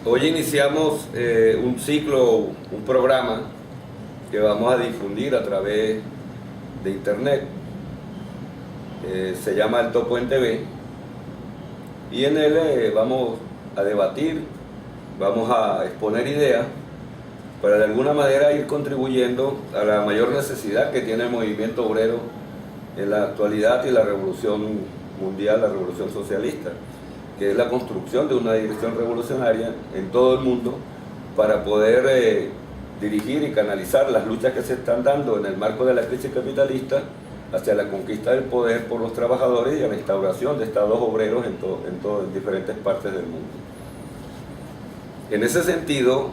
Hoy iniciamos un ciclo, un programa que vamos a difundir a través de internet. Se llama El Topo en TV y en él vamos a debatir, vamos a exponer ideas para de alguna manera ir contribuyendo a la mayor necesidad que tiene el movimiento obrero en la actualidad y la revolución mundial, la revolución socialista, que es la construcción de una dirección revolucionaria en todo el mundo para poder dirigir y canalizar las luchas que se están dando en el marco de la crisis capitalista hacia la conquista del poder por los trabajadores y a la instauración de estados obreros en diferentes partes del mundo. En ese sentido,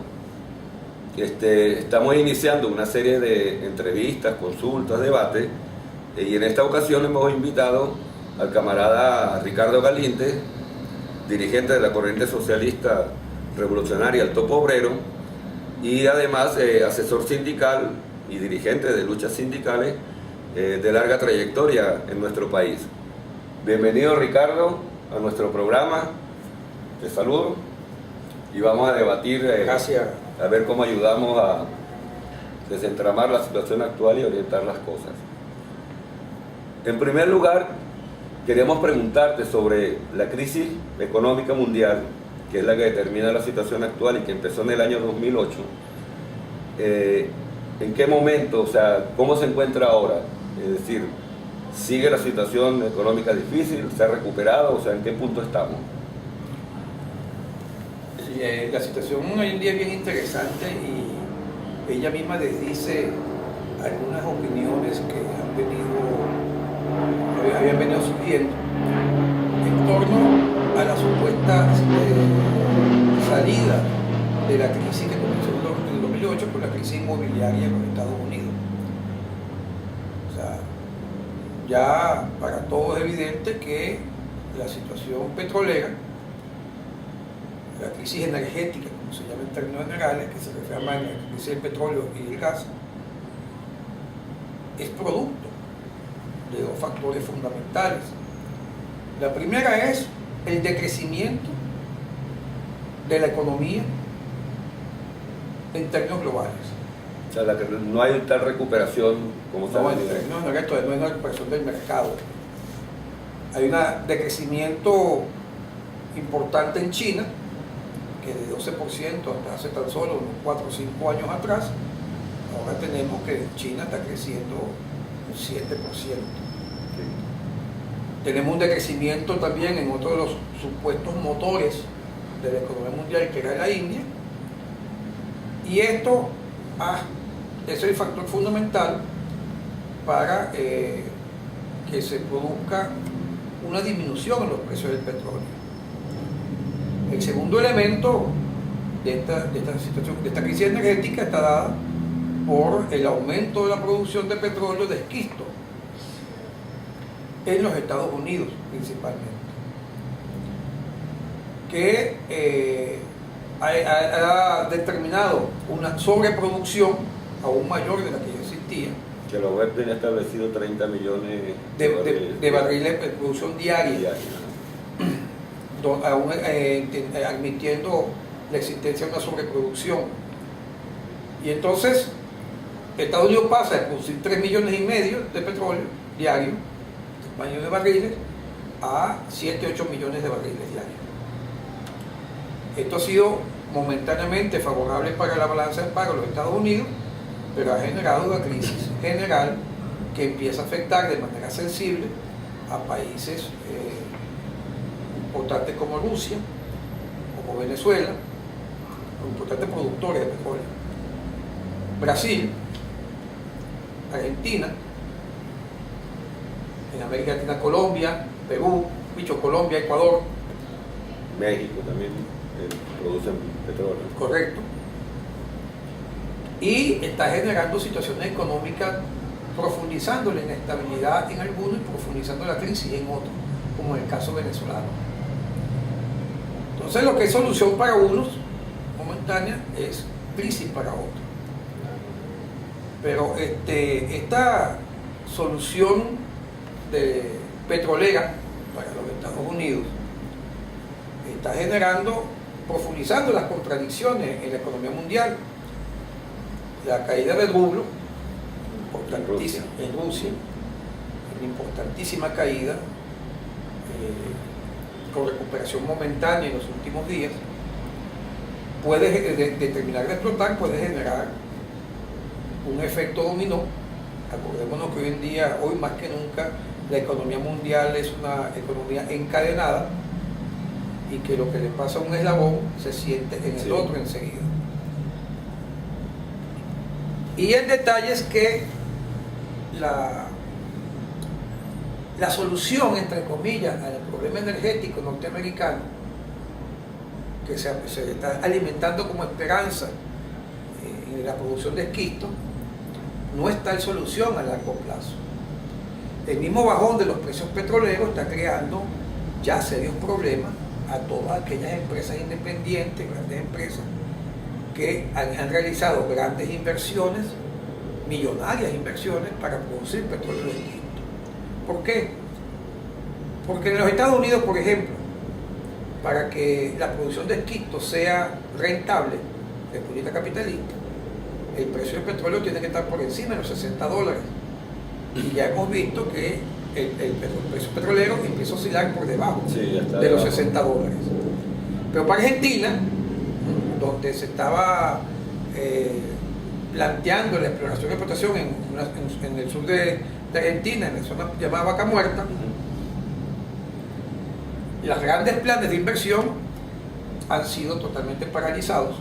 estamos iniciando una serie de entrevistas, consultas, debates, y en esta ocasión hemos invitado al camarada Ricardo Galíndez, dirigente de la corriente socialista revolucionaria El Topo Obrero, y además asesor sindical y dirigente de luchas sindicales de larga trayectoria en nuestro país. Bienvenido, Ricardo, a nuestro programa. Te saludo y vamos a debatir. Gracias. A ver cómo ayudamos a desentramar la situación actual y orientar las cosas. En primer lugar, queríamos preguntarte sobre la crisis económica mundial, que es la que determina la situación actual y que empezó en el año 2008. ¿En qué momento, o sea, cómo se encuentra ahora? Es decir, ¿sigue la situación económica difícil? ¿Se ha recuperado? O sea, ¿en qué punto estamos? La situación hoy en día es bien interesante y ella misma desdice algunas opiniones que habían venido surgiendo en torno a la supuesta salida de la crisis que comenzó en el 2008 con la crisis inmobiliaria en los Estados Unidos. O sea, ya para todos es evidente que la situación petrolera, la crisis energética, como se llama en términos generales, que se refiere a la crisis del petróleo y del gas, es producto de dos factores fundamentales. La primera es el decrecimiento de la economía en términos globales. O sea, no hay tal recuperación como se ha venido. No hay una recuperación del mercado. Hay un decrecimiento importante en China, que de 12% hasta hace tan solo unos 4 o 5 años atrás, ahora tenemos que China está creciendo un 7%. Sí. Tenemos un decrecimiento también en otro de los supuestos motores de la economía mundial, que era la India, y esto es el factor fundamental para que se produzca una disminución en los precios del petróleo. El segundo elemento de esta situación, de esta crisis energética, está dada por el aumento de la producción de petróleo de esquisto en los Estados Unidos principalmente, que ha determinado una sobreproducción aún mayor de la que ya existía. Que la OPEP tenía establecido 30 millones de barriles de producción diaria. Aún admitiendo la existencia de una sobreproducción. Y entonces Estados Unidos pasa de producir 3,5 millones de petróleo diario, de barriles, a 7-8 millones de barriles diarios. Esto ha sido momentáneamente favorable para la balanza de pago de los Estados Unidos, pero ha generado una crisis general que empieza a afectar de manera sensible a países importantes como Rusia, como Venezuela, como importantes productores de petróleo, Brasil, Argentina, en América Latina Colombia, Perú, Colombia, Ecuador, México también producen petróleo. Correcto. Y está generando situaciones económicas, profundizando la inestabilidad en algunos y profundizando la crisis en otros, como en el caso venezolano. Entonces, lo que es solución para unos momentánea es crisis para otros. Pero esta solución petrolera para los Estados Unidos está generando profundizando las contradicciones en la economía mundial. La caída del rublo, importantísima, en Rusia, una importantísima caída, con recuperación momentánea en los últimos días, puede terminar de explotar, puede generar un efecto dominó. Acordémonos que hoy en día, hoy más que nunca, la economía mundial es una economía encadenada y que lo que le pasa a un eslabón se siente en el otro enseguida. Y el detalle es que la solución, entre comillas, al problema energético norteamericano, que se está alimentando como esperanza en la producción de esquisto, no es tal solución a largo plazo. El mismo bajón de los precios petroleros está creando ya serios problemas a todas aquellas empresas independientes, grandes empresas, que han realizado grandes inversiones, millonarias inversiones, para producir petróleo de esquisto. ¿Por qué? Porque en los Estados Unidos, por ejemplo, para que la producción de esquisto sea rentable, república capitalista, el precio del petróleo tiene que estar por encima de los $60. Y ya hemos visto que el precio petrolero empieza a oscilar por debajo de los $60. Pero para Argentina, donde se estaba planteando la exploración y explotación en el sur de Argentina, en la zona llamada Vaca Muerta, los grandes planes de inversión han sido totalmente paralizados,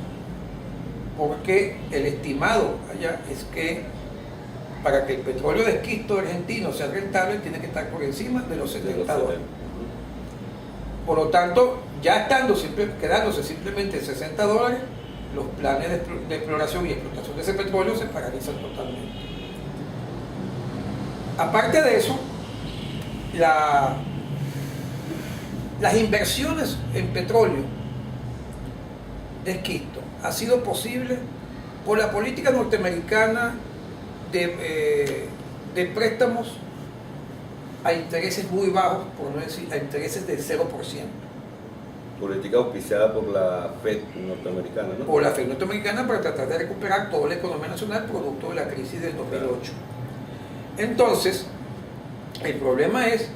porque el estimado allá es que para que el petróleo de esquisto argentino sea rentable tiene que estar por encima de los $70. Por lo tanto, ya quedándose simplemente $60, los planes de exploración y explotación de ese petróleo se paralizan totalmente. Aparte de eso, las inversiones en petróleo de esquisto ha sido posible por la política norteamericana de préstamos a intereses muy bajos, por no decir a intereses del 0%. Política auspiciada por la Fed norteamericana, ¿no? Por la Fed norteamericana, para tratar de recuperar toda la economía nacional producto de la crisis del 2008. Entonces, el problema es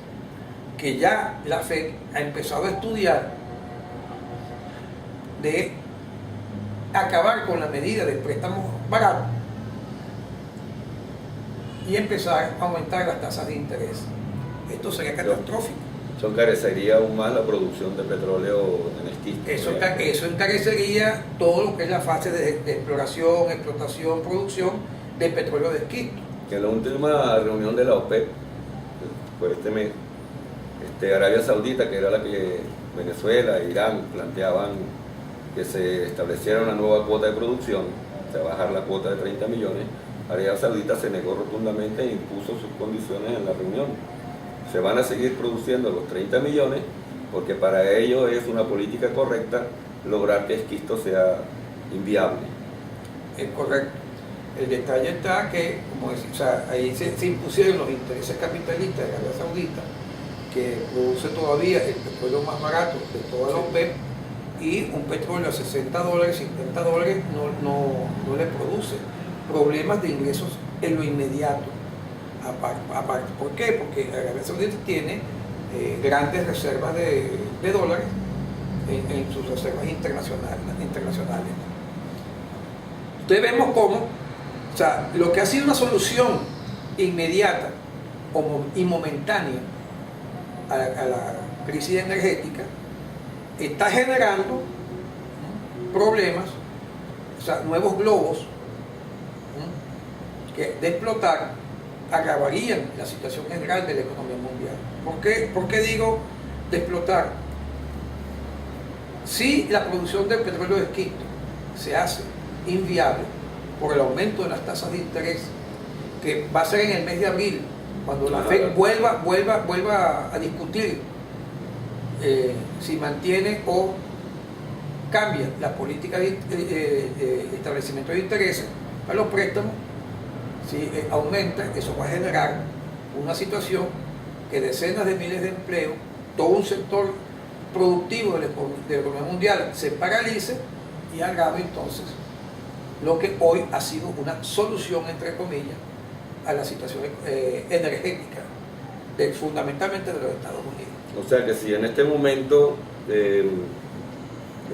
que ya la Fed ha empezado a estudiar de acabar con la medida de préstamos baratos y empezar a aumentar las tasas de interés. Esto sería catastrófico. Eso encarecería aún más la producción de petróleo en esquisto. Eso encarecería todo lo que es la fase de exploración, explotación, producción de petróleo de esquisto. Que en la última reunión de la OPEP, fue este mes, Arabia Saudita, que era la que Venezuela e Irán planteaban que se estableciera una nueva cuota de producción, o sea, bajar la cuota de 30 millones, Arabia Saudita se negó rotundamente e impuso sus condiciones en la reunión. Se van a seguir produciendo los 30 millones porque para ellos es una política correcta lograr que esquisto sea inviable. Es correcto. El detalle está que, como decía, o sea, ahí se impusieron los intereses capitalistas de Arabia Saudita, que produce todavía el petróleo más barato de toda la OPEP, y un petróleo a $60, $50 no le produce problemas de ingresos en lo inmediato. Aparte, ¿por qué? Porque Arabia Saudita tiene grandes reservas de dólares en sus reservas internacionales. Entonces vemos cómo, o sea, lo que ha sido una solución inmediata y momentánea a la crisis energética está generando problemas, o sea, nuevos globos que de explotar agravarían la situación general de la economía mundial. ¿Por qué digo de explotar? Si la producción de petróleo de esquisto se hace inviable por el aumento de las tasas de interés, que va a ser en el mes de abril, cuando la Fed vuelva a discutir si mantiene o cambia la política de establecimiento de intereses para los préstamos. Si aumenta, eso va a generar una situación que decenas de miles de empleos, todo un sector productivo de la economía mundial se paralice y agrave entonces lo que hoy ha sido una solución, entre comillas, a la situación energética fundamentalmente de los Estados Unidos. O sea que si en este momento, que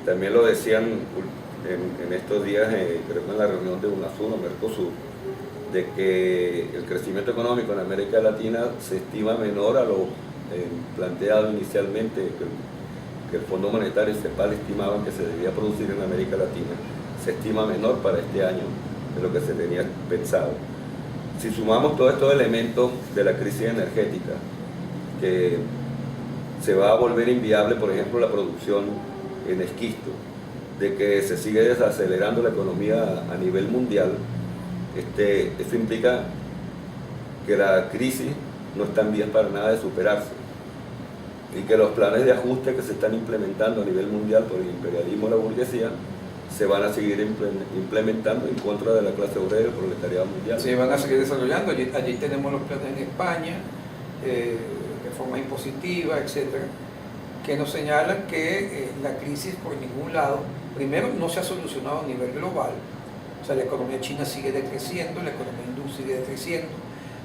también lo decían en estos días, creo que en la reunión de UNASUR o Mercosur, de que el crecimiento económico en América Latina se estima menor a lo planteado inicialmente, que el Fondo Monetario y CEPAL estimaban que se debía producir en América Latina, se estima menor para este año de lo que se tenía pensado. Si sumamos todos estos elementos de la crisis energética, que se va a volver inviable, por ejemplo, la producción en esquisto, de que se sigue desacelerando la economía a nivel mundial, eso implica que la crisis no está en vías para nada de superarse y que los planes de ajuste que se están implementando a nivel mundial por el imperialismo y la burguesía se van a seguir implementando en contra de la clase obrera y el proletariado mundial. Se van a seguir desarrollando. Allí tenemos los planes en España, reforma impositiva, etcétera, que nos señalan que la crisis por ningún lado, primero, no se ha solucionado a nivel global. O sea, la economía china sigue decreciendo, la economía hindú sigue decreciendo,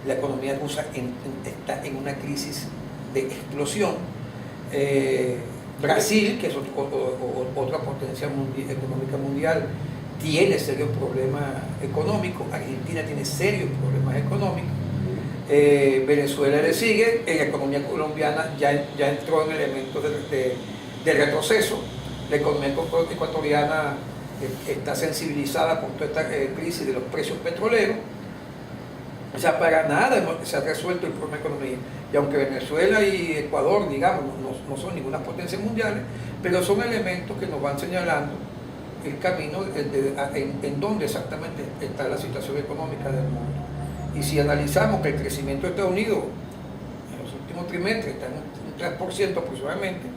la economía rusa está en una crisis de explosión. Brasil, que es otra potencia económica mundial, tiene serios problemas económicos. Argentina tiene serios problemas económicos. Venezuela le sigue. La economía colombiana ya entró en elementos de retroceso. La economía ecuatoriana está sensibilizada con toda esta crisis de los precios petroleros. O sea, para nada se ha resuelto el problema de economía. Y aunque Venezuela y Ecuador, digamos, no son ninguna potencia mundial, pero son elementos que nos van señalando el camino en donde exactamente está la situación económica del mundo. Y si analizamos que el crecimiento de Estados Unidos en los últimos trimestres está en un 3% aproximadamente,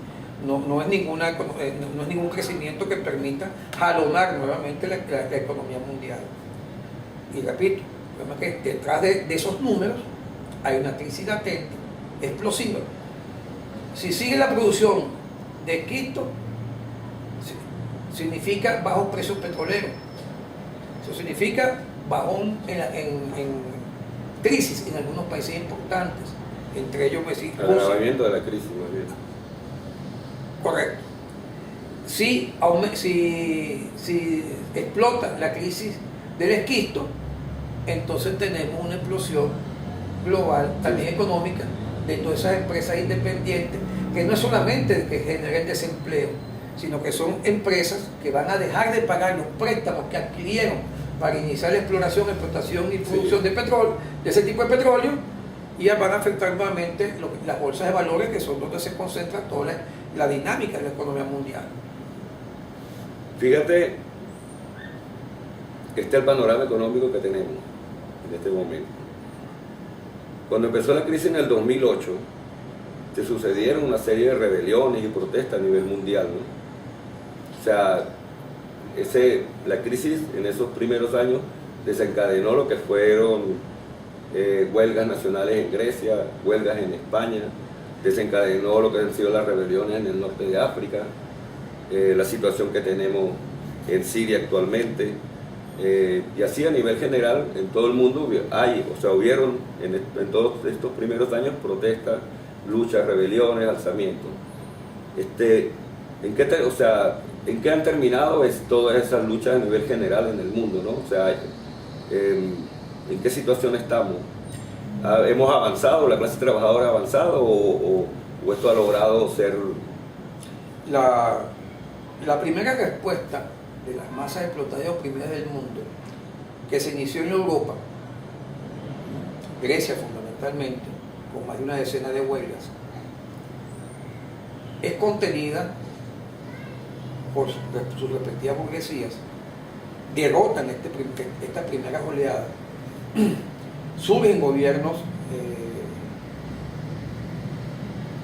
no es ningún crecimiento que permita jalonar nuevamente la economía mundial. Y repito, el problema es que detrás de esos números hay una crisis latente, explosiva. Si sigue la producción de esquisto, significa bajos precios petroleros. Eso significa bajón en crisis en algunos países importantes, entre ellos Rusia. Agravamiento de la crisis, más bien. Correcto. Si explota la crisis del esquisto, entonces tenemos una explosión global, también económica, de todas esas empresas independientes, que no es solamente que generen desempleo, sino que son empresas que van a dejar de pagar los préstamos que adquirieron para iniciar la exploración, explotación y producción de petróleo, de ese tipo de petróleo, y van a afectar nuevamente las bolsas de valores, que son donde se concentra toda la dinámica de la economía mundial. Fíjate, este es el panorama económico que tenemos en este momento. Cuando empezó la crisis en el 2008, se sucedieron una serie de rebeliones y protestas a nivel mundial, ¿no? O sea, la crisis en esos primeros años desencadenó lo que fueron huelgas nacionales en Grecia, huelgas en España, desencadenó lo que han sido las rebeliones en el norte de África, la situación que tenemos en Siria actualmente, y así a nivel general en todo el mundo hubieron en todos estos primeros años protestas, luchas, rebeliones, alzamientos. ¿En qué han terminado todas esas luchas a nivel general en el mundo, ¿no? O sea, ¿en qué situación estamos? ¿Hemos avanzado, la clase trabajadora ha avanzado o esto ha logrado ser...? La primera respuesta de las masas explotadas y oprimidas del mundo, que se inició en Europa, Grecia fundamentalmente, con más de una decena de huelgas, es contenida por sus respectivas burguesías, derrotan esta primera oleada, surgen gobiernos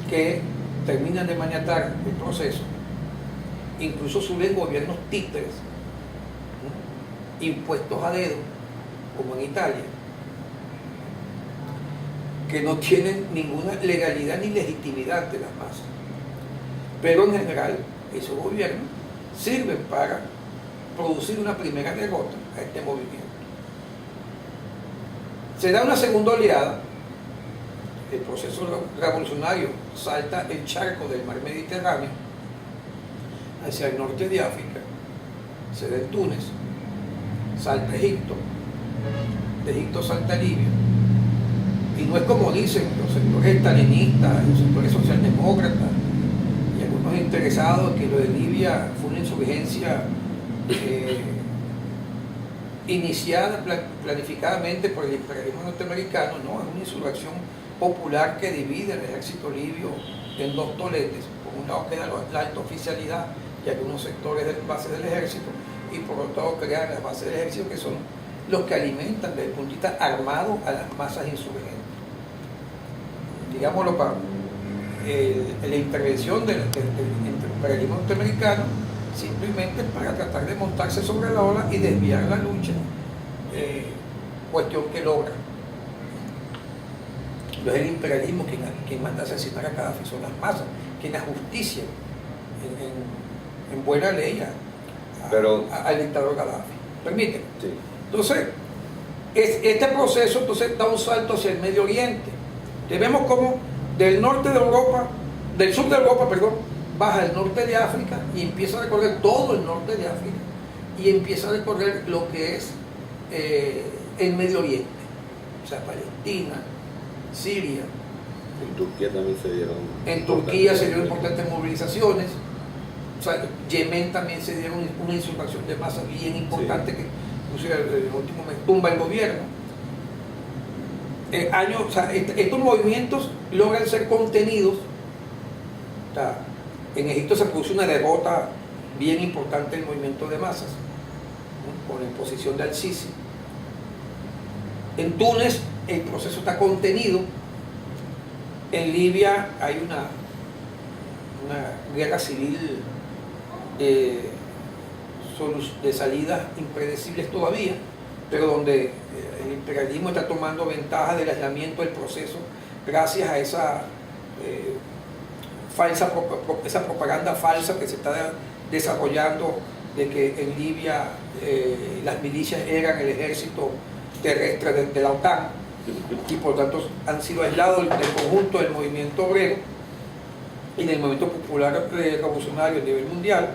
que terminan de maniatar el proceso, incluso surgen gobiernos títeres, ¿no?, impuestos a dedo, como en Italia, que no tienen ninguna legalidad ni legitimidad de las masas. pero en general esos gobiernos sirven para producir una primera derrota a este movimiento. Se da una segunda oleada, el proceso revolucionario salta el charco del mar Mediterráneo hacia el norte de África, se da en Túnez, salta Egipto, de Egipto salta Libia, y no es como dicen los sectores estalinistas, los sectores socialdemócratas y algunos interesados que lo de Libia fue una insurgencia iniciada planificadamente por el imperialismo norteamericano. No, es una insurrección popular que divide el ejército libio en dos toletes. Por un lado queda la alta oficialidad y algunos sectores de bases del ejército, y por otro lado crean las bases del ejército, que son los que alimentan desde el punto de vista armado a las masas insurgentes. Digámoslo, para la intervención del imperialismo norteamericano simplemente para tratar de montarse sobre la ola y desviar la lucha, cuestión que logra. No es el imperialismo quien manda a asesinar a Gaddafi, son las masas quienes ajustician en buena ley al dictador Gaddafi. ¿Permite? Sí. Entonces, este proceso entonces da un salto hacia el Medio Oriente. Vemos como del norte de Europa, del sur de Europa, perdón, baja el norte de África y empieza a recorrer todo el norte de África y empieza a recorrer lo que es el Medio Oriente, o sea, Palestina, Siria. En Turquía también se dieron. En Turquía se dieron importantes movilizaciones. O sea, Yemen también se dieron una insurrección de masa bien importante, sí, que inclusive el último mes tumba el gobierno. O sea, estos movimientos logran ser contenidos. O sea, en Egipto se produce una derrota bien importante del movimiento de masas, ¿no?, con la imposición de Al-Sisi. En Túnez el proceso está contenido. En Libia hay una guerra civil de salidas impredecibles todavía, pero donde el imperialismo está tomando ventaja del aislamiento del proceso gracias a esa propaganda falsa que se está desarrollando de que en Libia las milicias eran el ejército terrestre de la OTAN y por tanto han sido aislados del conjunto del movimiento obrero y del movimiento popular revolucionario a nivel mundial.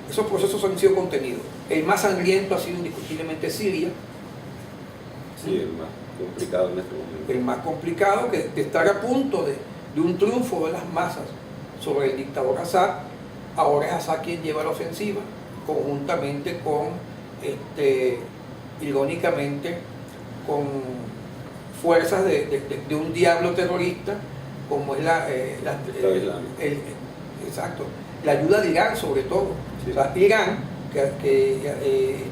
Esos procesos han sido contenidos. El más sangriento ha sido indiscutiblemente Siria. Sí, el más complicado en este momento. El más complicado, que estar a punto de un triunfo de las masas sobre el dictador Assad. Ahora es Assad quien lleva la ofensiva, conjuntamente con, irónicamente, con fuerzas de un diablo terrorista, como es la ayuda de Irán, sobre todo. Sí. O sea, Irán, que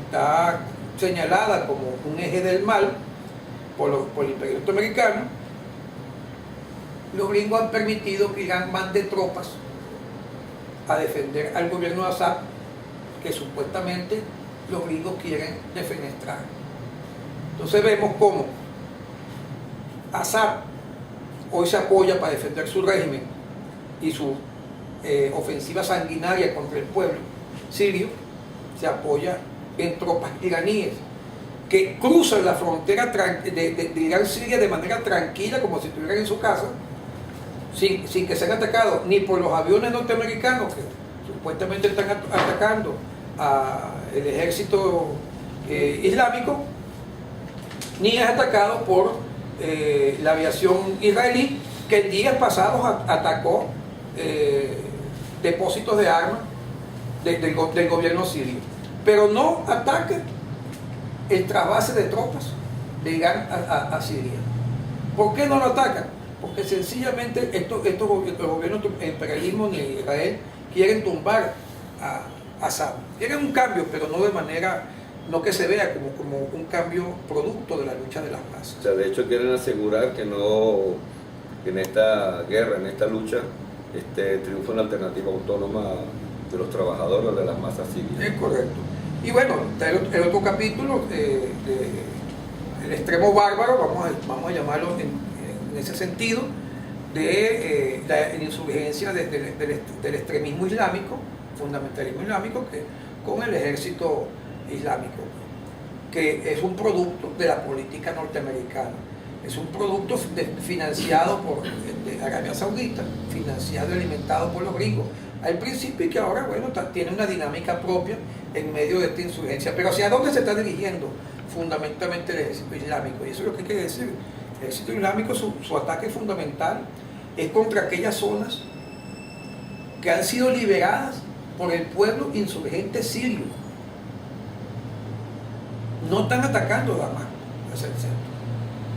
está señalada como un eje del mal por el imperio norteamericano, los gringos han permitido que Irán mande tropas a defender al gobierno de Assad, que supuestamente los gringos quieren defenestrar. Entonces vemos cómo Assad hoy se apoya para defender su régimen y su ofensiva sanguinaria contra el pueblo sirio, se apoya en tropas iraníes que cruzan la frontera de Irán-Siria de manera tranquila, como si estuvieran en su casa, sin que sean atacados ni por los aviones norteamericanos que supuestamente están atacando al ejército islámico, ni es atacado por la aviación israelí, que en días pasados atacó depósitos de armas del gobierno sirio, pero no ataca el trasvase de tropas de Irán a Siria. ¿Por qué no lo atacan? Porque sencillamente los gobiernos de imperialismo ni Israel quieren tumbar a Assad. Quieren un cambio, pero no de manera, no que se vea como un cambio producto de la lucha de las masas. O sea, de hecho quieren asegurar que en esta guerra, en esta lucha, triunfa una alternativa autónoma de los trabajadores de las masas sirias. Es correcto. Y bueno, el otro capítulo, el extremo bárbaro, vamos a llamarlo en ese sentido, de la insurgencia del extremismo islámico, fundamentalismo islámico, con el ejército islámico, que es un producto de la política norteamericana. Es un producto financiado por Arabia Saudita, financiado y alimentado por los gringos al principio, y que ahora, bueno, tiene una dinámica propia en medio de esta insurgencia. Pero ¿hacia dónde se está dirigiendo fundamentalmente el ejército islámico? Y eso es lo que hay que decir. El ejército islámico, su ataque fundamental es contra aquellas zonas que han sido liberadas por el pueblo insurgente sirio. No están atacando Damasco, hacia el centro.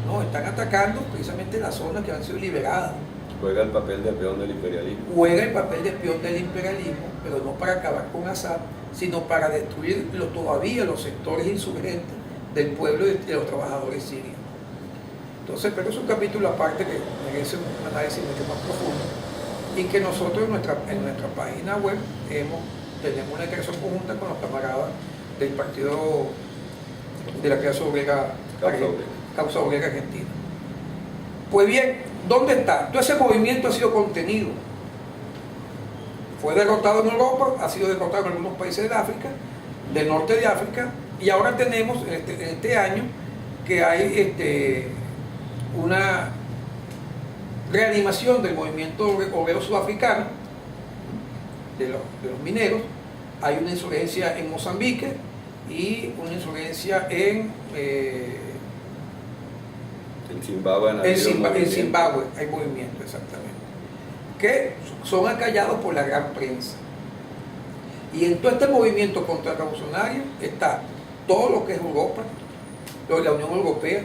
No, están atacando precisamente las zonas que han sido liberadas. Juega el papel de peón del imperialismo. Juega el papel de peón del imperialismo, pero no para acabar con Assad, sino para destruir todavía los sectores insurgentes del pueblo y de los trabajadores sirios. Entonces, pero es un capítulo aparte que merece un análisis mucho más profundo, y que nosotros en nuestra página web tenemos una declaración conjunta con los camaradas del Partido de la Causa Obrera Argentina. Pues bien, ¿dónde está? Todo ese movimiento ha sido contenido. Fue derrotado en Europa, ha sido derrotado en algunos países de África, del norte de África, y ahora tenemos en este año que hay una reanimación del movimiento obrero sudafricano, de los mineros. Hay una insurgencia en Mozambique y una insurgencia en Zimbabue hay movimiento, exactamente, que son acallados por la gran prensa. Y en todo este movimiento contrarrevolucionario está todo lo que es Europa, la Unión Europea,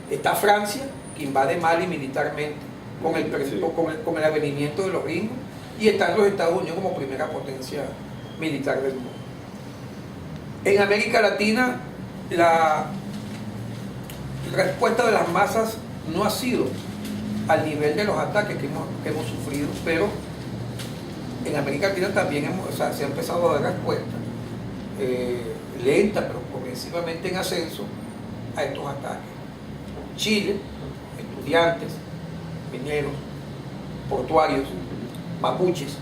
está Francia, que invade Mali militarmente con el avenimiento de los gringos, y están los Estados Unidos como primera potencia militar del mundo. En América Latina, la respuesta de las masas no ha sido al nivel de los ataques que hemos sufrido, pero en América Latina también se ha empezado a dar respuesta lenta, pero progresivamente en ascenso a estos ataques. Chile, estudiantes, mineros, portuarios, mapuches;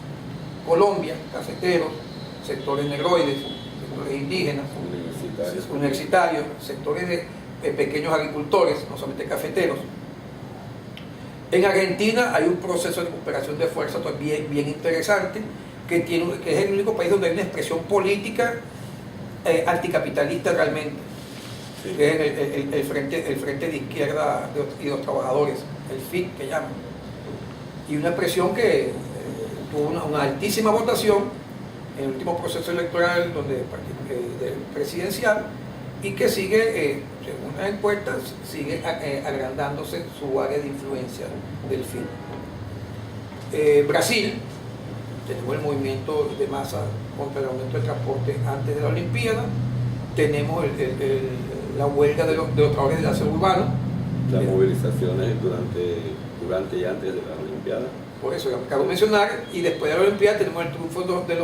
Colombia, cafeteros, sectores negroides, sectores indígenas, universitarios, sectores de pequeños agricultores, no solamente cafeteros. En Argentina hay un proceso de recuperación de fuerza también bien interesante, que es el único país donde hay una expresión política anticapitalista realmente, sí, que es el frente de izquierda y de los trabajadores, el FIT que llaman, y una expresión que tuvo una altísima votación en el último proceso electoral presidencial, y que sigue, según las encuestas, sigue agrandándose su área de influencia del FIT. Brasil, tenemos el movimiento de masa contra el aumento del transporte antes de la Olimpiada, tenemos la huelga de los trabajadores del aseo urbano, las movilizaciones durante y antes de la Olimpiada. Por eso acabo de mencionar, y después de la Olimpiada tenemos el triunfo de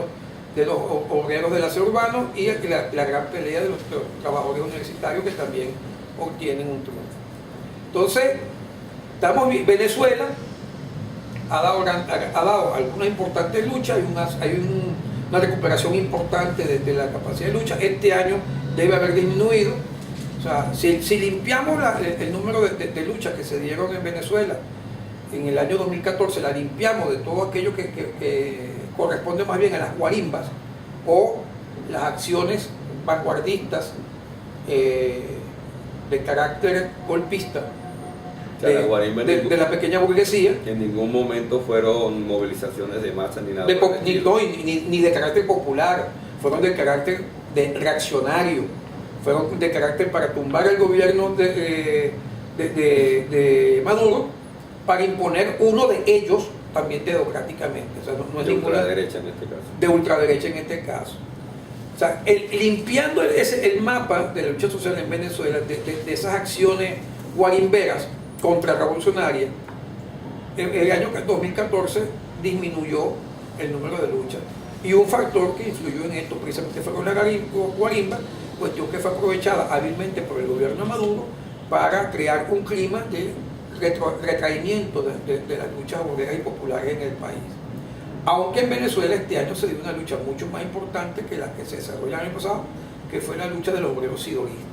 los obreros del aseo urbano y la gran pelea de los trabajadores universitarios, que también obtienen un triunfo. Entonces, Venezuela ha dado algunas importantes luchas, hay una recuperación importante de la capacidad de lucha. Este año debe haber disminuido. O sea, si limpiamos el número de luchas que se dieron en Venezuela en el año 2014, la limpiamos de todo aquello que corresponde más bien a las guarimbas o las acciones vanguardistas de carácter golpista de la pequeña burguesía. Que en ningún momento fueron movilizaciones de masa ni nada. Ni de carácter popular, fueron de carácter reaccionario, fueron de carácter para tumbar el gobierno de Maduro, para imponer uno de ellos también democráticamente. O sea, no es de ultraderecha en este caso. De ultraderecha en este caso. O sea, limpiando el mapa de la lucha social en Venezuela, de esas acciones guarimberas contrarrevolucionarias, el año 2014 disminuyó el número de luchas. Y un factor que influyó en esto precisamente fue con la guarimba, cuestión que fue aprovechada hábilmente por el gobierno de Maduro para crear un clima de retraimiento de las luchas obreras y populares en el país. Aunque en Venezuela este año se dio una lucha mucho más importante que la que se desarrolló el año pasado, que fue la lucha de los obreros sidoristas.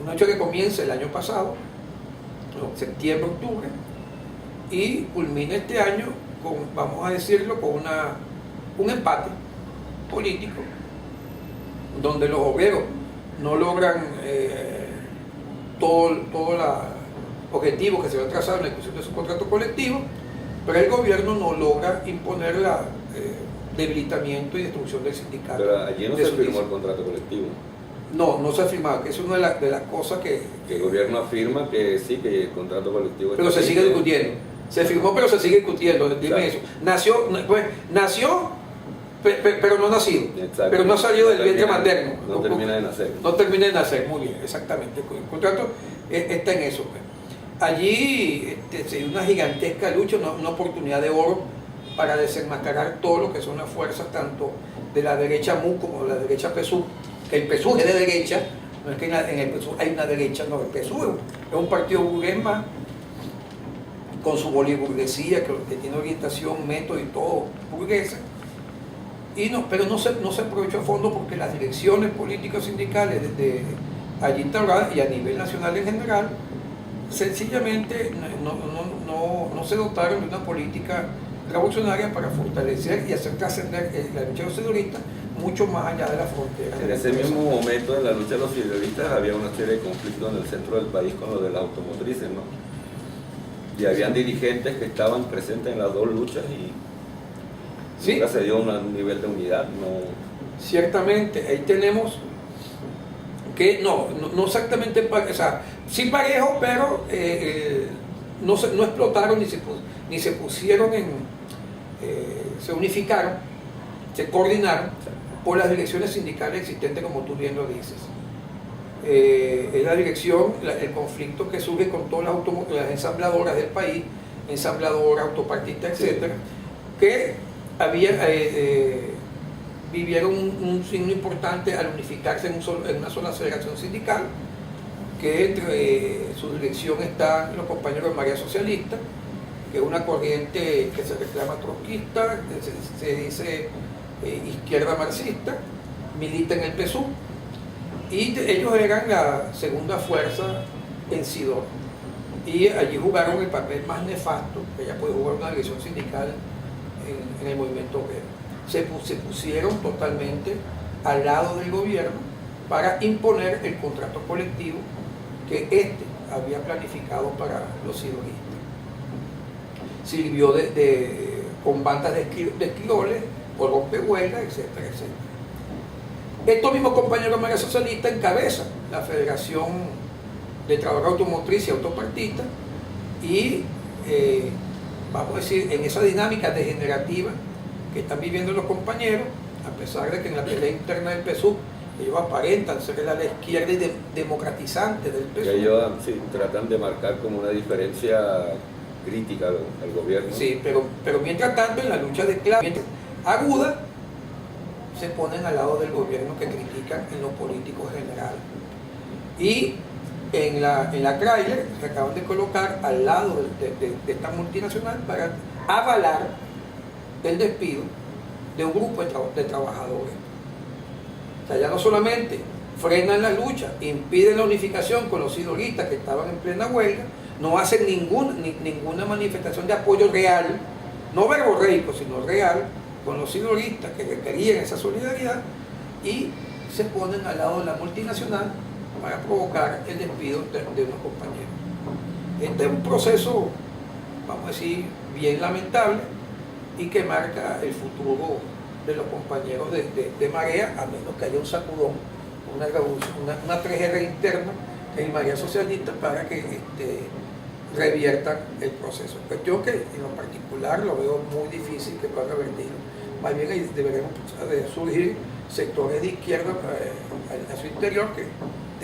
Una lucha que comienza el año pasado, en septiembre, octubre, y culmina este año con, vamos a decirlo, con un empate político, donde los obreros no logran todo los objetivos que se habían trazado en la ejecución de su contrato colectivo, pero el gobierno no logra imponer el debilitamiento y destrucción del sindicato. Pero allí no se firmó el contrato colectivo. No se ha firmado, que es una de las cosas que el gobierno afirma que sí, que el contrato colectivo... Pero se sigue discutiendo. Se firmó, pero se sigue discutiendo. Dime eso. Nació, pero no ha nacido. Exacto. Pero no ha salido del vientre materno. No termina de nacer. No termina de nacer, muy bien, exactamente. El contrato está en eso. Allí se dio una gigantesca lucha, una oportunidad de oro para desenmascarar todo lo que son las fuerzas, tanto de la derecha MU como de la derecha PSUV, que el PSUV es de derecha, no es que en el PSUV hay una derecha, no, el PSUV es un partido burgués más, con su boliburguesía, que tiene orientación, método y todo burguesa, pero no se aprovechó a fondo porque las direcciones políticas sindicales desde allí instauradas y a nivel nacional en general, sencillamente no se dotaron de una política revolucionaria para fortalecer y hacer trascender la lucha de los sidoristas mucho más allá de las fronteras. En ese mismo momento, en la lucha de los sidoristas, había una serie de conflictos en el centro del país con lo de las automotrices, ¿no? Y habían dirigentes que estaban presentes en las dos luchas y ¿sí? Nunca se dio un nivel de unidad. No. Ciertamente, ahí tenemos que no exactamente, o sea, sí parejo, pero no explotaron ni se pusieron se unificaron, se coordinaron por las direcciones sindicales existentes, como tú bien lo dices. Es la dirección, el conflicto que surge con todas las ensambladoras del país, ensambladoras, autopartistas, etcétera, que vivieron un signo importante al unificarse en una sola federación sindical, que entre su dirección están los compañeros de Marea Socialista, que es una corriente que se reclama trotskista, se dice izquierda marxista, milita en el PSUV, y ellos eran la segunda fuerza en Sidón, y allí jugaron el papel más nefasto que ya puede jugar una dirección sindical en el movimiento obrero. Se pusieron totalmente al lado del gobierno para imponer el contrato colectivo que había planificado para los sidoristas. Sirvió con bandas de esquiroles o rompehuelgas, etcétera, etcétera. Estos mismos compañeros de Marea Socialista encabezan la Federación de Trabajo Automotriz y Autopartista y vamos a decir, en esa dinámica degenerativa que están viviendo los compañeros, a pesar de que en la pelea interna del PSUV ellos aparentan ser la izquierda y democratizante del PSUV. Ellos sí, tratan de marcar como una diferencia crítica al gobierno. Sí, pero mientras tanto en la lucha de clase aguda se ponen al lado del gobierno que critican en lo político general. Y en la Chrysler se acaban de colocar al lado de esta multinacional para avalar el despido de un grupo de trabajadores. O sea, ya no solamente frenan la lucha, impiden la unificación con los sidoristas que estaban en plena huelga, no hacen ninguna manifestación de apoyo real, no verborreico, sino real, con los sidoristas que requerían esa solidaridad, y se ponen al lado de la multinacional para provocar el despido de unos compañeros. Este es un proceso, vamos a decir, bien lamentable y que marca el futuro de los compañeros de Marea, a menos que haya un sacudón, una revolución, una 3R interna en Marea Socialista para que reviertan el proceso. Cuestión que en lo particular lo veo muy difícil que pueda revertir. Más bien ahí deberemos surgir sectores de izquierda a su interior que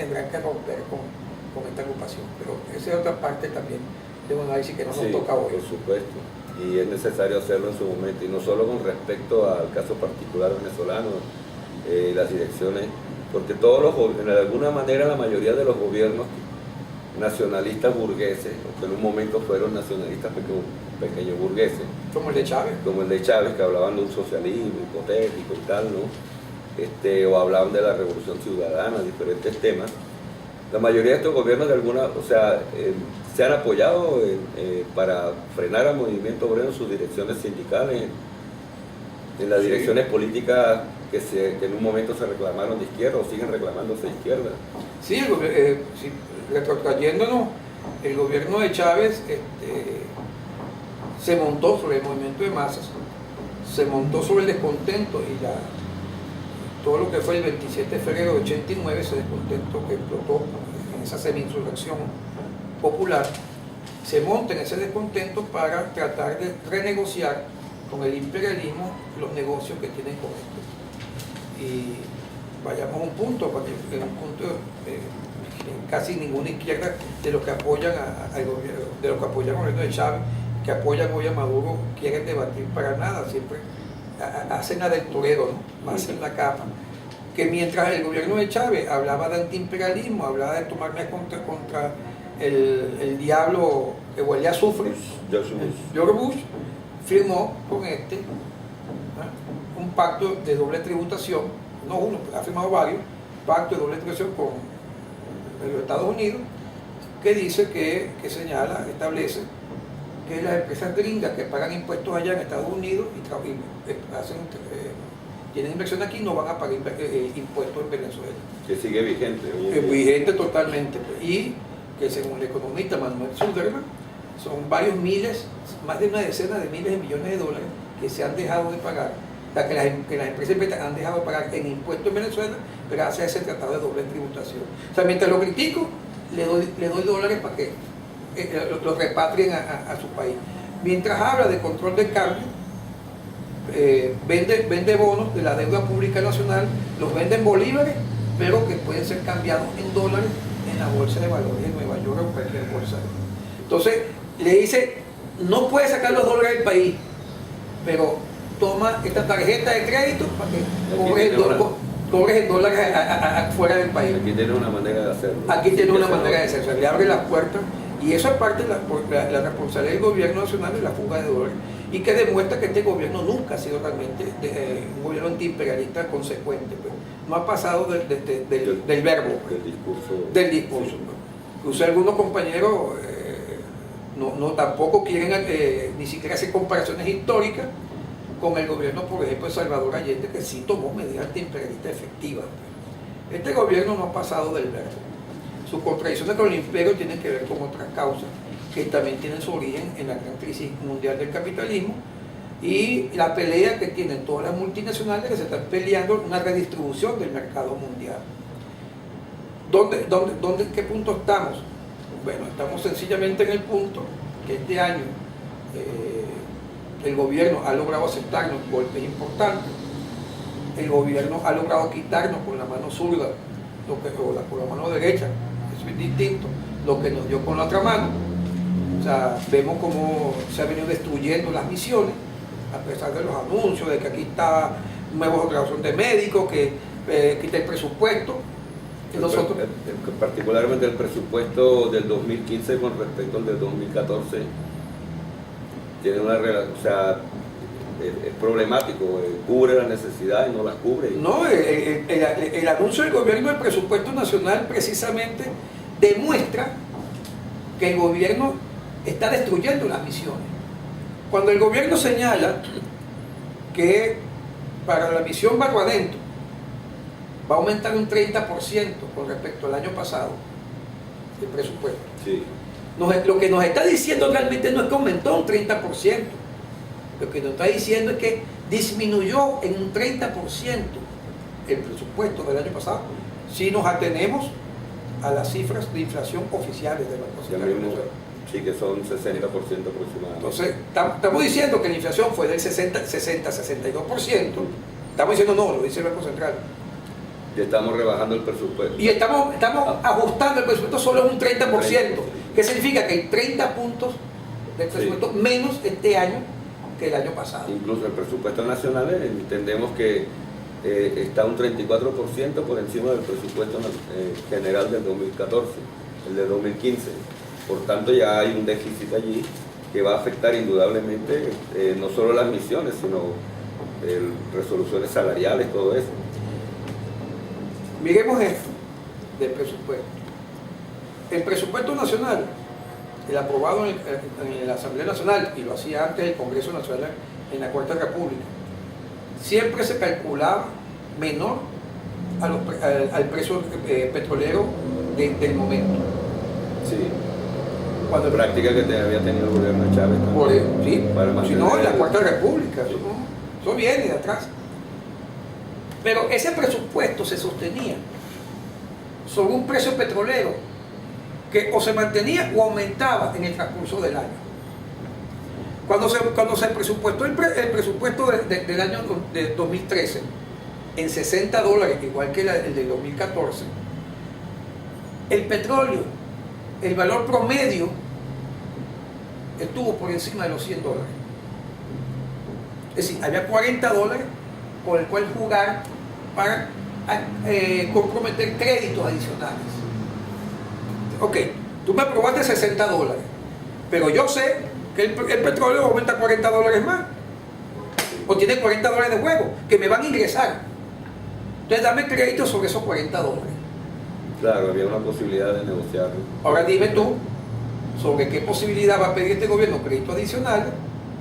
tendrán que romper con esta agrupación. Pero esa es otra parte también de un análisis que no nos toca hoy. Por supuesto. Y es necesario hacerlo en su momento, y no solo con respecto al caso particular venezolano, las direcciones, porque de alguna manera la mayoría de los gobiernos nacionalistas burgueses, o que en un momento fueron nacionalistas pequeños burgueses, como el de Chávez. Como el de Chávez, que hablaban de un socialismo hipotético y tal, ¿no? O hablaban de la revolución ciudadana, diferentes temas. La mayoría de estos gobiernos de alguna, o sea, se han apoyado para frenar al movimiento obrero en sus direcciones sindicales, en las direcciones políticas que en un momento se reclamaron de izquierda o siguen reclamándose de izquierda. Sí, retrotrayéndonos, el gobierno de Chávez se montó sobre el movimiento de masas, se montó sobre el descontento y todo lo que fue el 27 de febrero de 89, ese descontento que explotó en esa semi-insurrección popular, se monta en ese descontento para tratar de renegociar con el imperialismo los negocios que tienen con esto. Y vayamos a un punto, casi ninguna izquierda de los que apoyan al gobierno, de los que apoyan al gobierno de Chávez, que apoyan hoy a Maduro, quieren debatir para nada, siempre hacen la del torero, ¿no? Hacen la capa. Que mientras el gobierno de Chávez hablaba de antiimperialismo, hablaba de tomarme contra el diablo que huele a azufre, George Bush firmó con un pacto de doble tributación, no uno, ha firmado varios, pacto de doble tributación con los Estados Unidos, que dice que señala, establece que las empresas gringas que pagan impuestos allá en Estados Unidos tienen inversión aquí, no van a pagar impuestos en Venezuela. Que sigue vigente. Vigente totalmente. Y que según el economista Manuel Zuckerman, son varios miles, más de una decena de miles de millones de dólares que se han dejado de pagar, que las empresas han dejado de pagar en impuestos en Venezuela gracias a ese tratado de doble tributación. O sea, mientras lo critico, le doy dólares para que los repatrien a su país. Mientras habla de control del cambio, vende bonos de la deuda pública nacional, los vende en bolívares, pero que pueden ser cambiados en dólares en la bolsa de valores de Nueva York o en cualquier bolsa. Entonces le dice, no puede sacar los dólares del país, pero toma esta tarjeta de crédito para que cobres en dólares fuera del país. Aquí tiene una manera de hacerlo. Aquí tiene una manera de hacerlo, le abre las puertas. Y eso es parte de la responsabilidad del gobierno nacional de la fuga de dólares, y que demuestra que este gobierno nunca ha sido realmente un gobierno antiimperialista consecuente. Pues. No ha pasado del verbo, pues, del discurso. Pues. Incluso algunos compañeros tampoco quieren ni siquiera hacer comparaciones históricas con el gobierno, por ejemplo, de Salvador Allende, que sí tomó medidas antiimperialistas efectivas. Pues. Este gobierno no ha pasado del verbo. Sus contradicciones con el imperio tienen que ver con otras causas que también tienen su origen en la gran crisis mundial del capitalismo y la pelea que tienen todas las multinacionales que se están peleando una redistribución del mercado mundial. ¿En qué punto estamos? Bueno, estamos sencillamente en el punto que este año el gobierno ha logrado aceptarnos golpes importantes, el gobierno ha logrado quitarnos con la mano zurda con la mano derecha, eso es distinto, lo que nos dio con la otra mano. O sea, vemos cómo se han venido destruyendo las misiones, a pesar de los anuncios de que aquí está nueva graduación de médicos, que quita el presupuesto. Nosotros, particularmente el presupuesto del 2015 con respecto al del 2014 tiene una relación, o sea, es problemático, cubre las necesidades, no las cubre. No, el anuncio del gobierno del presupuesto nacional precisamente demuestra que el gobierno está destruyendo las misiones. Cuando el gobierno señala que para la misión Barro Adentro va a aumentar un 30% con respecto al año pasado, el presupuesto. Sí. Lo que nos está diciendo realmente no es que aumentó un 30%, lo que nos está diciendo es que disminuyó en un 30% el presupuesto del año pasado, si nos atenemos a las cifras de inflación oficiales del Banco Central de Venezuela. Sí, que son 60% aproximadamente. Entonces, estamos diciendo que la inflación fue del 60-62%. Estamos diciendo no, lo dice el Banco Central. Y estamos rebajando el presupuesto. Y estamos ajustando el presupuesto solo en un 30%. ¿Qué significa? Que hay 30 puntos del presupuesto menos este año que el año pasado. Incluso el presupuesto nacional entendemos que está un 34% por encima del presupuesto general del 2014. el de 2015. Por tanto, ya hay un déficit allí que va a afectar indudablemente no solo las misiones, sino resoluciones salariales, todo eso. Miremos esto del presupuesto. El presupuesto nacional, el aprobado en la Asamblea Nacional, y lo hacía antes el Congreso Nacional en la Cuarta República, siempre se calculaba menor al precio petrolero del momento. Sí. Cuando Práctica que había tenido el gobierno de Chávez también. Sí, si no, en la Cuarta República, Sí. eso viene de atrás. Pero ese presupuesto se sostenía sobre un precio petrolero que o se mantenía o aumentaba en el transcurso del año. Cuando se presupuestó el presupuesto del año de 2013 en $60, igual que el de 2014, el petróleo, el valor promedio estuvo por encima de los $100. Es decir, había $40 por el cual jugar para comprometer créditos adicionales. Ok, tú me aprobaste $60, pero yo sé que el petróleo aumenta $40 más, o tiene $40 de juego que me van a ingresar. Entonces dame crédito sobre esos $40. Claro, había una posibilidad de negociarlo. Ahora dime tú, ¿sobre qué posibilidad va a pedir este gobierno crédito adicional?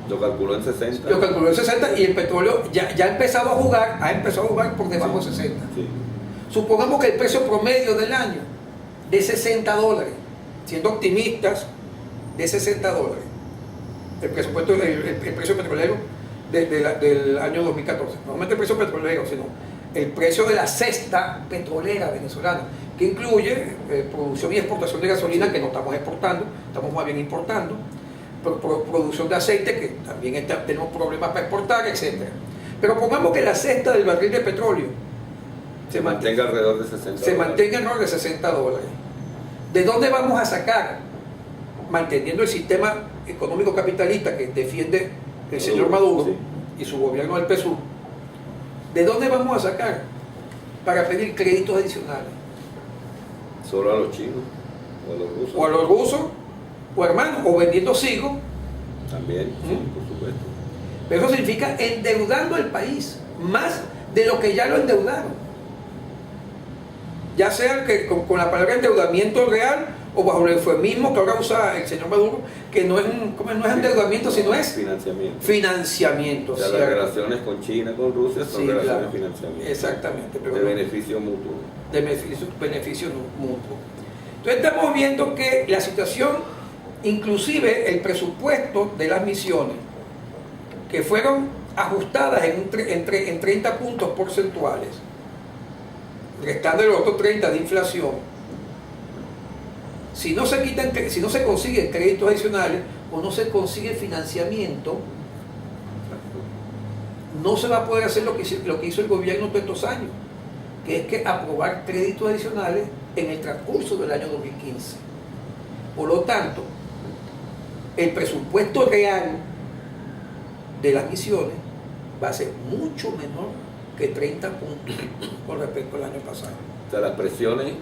Lo calculó en 60. Lo calculó en 60 y el petróleo ya ha empezado a jugar por debajo de 60. Sí. Supongamos que el precio promedio del año de $60, siendo optimistas, de $60, el presupuesto, el precio petrolero del año 2014. No solamente el precio petrolero, sino el precio de la cesta petrolera venezolana, que incluye producción y exportación de gasolina, que no estamos exportando, estamos más bien importando, producción de aceite, que también tenemos problemas para exportar, etc. Pero pongamos que la cesta del barril de petróleo se mantenga alrededor de 60 se dólares. mantenga alrededor de $60. ¿De dónde vamos a sacar, manteniendo el sistema económico capitalista que defiende el señor Maduro Sí. y su gobierno del PSUV? ¿De dónde vamos a sacar para pedir créditos adicionales? Solo a los chinos o a los rusos. O a los rusos, o hermanos, o vendiendo sigos. También, sí, por supuesto. Pero eso significa endeudando al país más de lo que ya lo endeudaron. Ya sea que con la palabra endeudamiento real o bajo el eufemismo que ahora usa el señor Maduro, que no es endeudamiento, sino es Financiamiento. financiamiento. O sea, las ¿cierto? relaciones con China, con Rusia, son Sí, relaciones claro. de financiamiento. Exactamente. Pero De no- beneficio mutuo. de beneficio mutuo. Entonces estamos viendo que la situación, inclusive el presupuesto de las misiones, que fueron ajustadas en 30 puntos porcentuales, restando los otros 30 de inflación, si no se consiguen créditos adicionales o no se consigue financiamiento, no se va a poder hacer lo que hizo el gobierno todos estos años, que es que aprobar créditos adicionales en el transcurso del año 2015. Por lo tanto, el presupuesto real de las misiones va a ser mucho menor que 30 puntos con respecto al año pasado. O sea, las presiones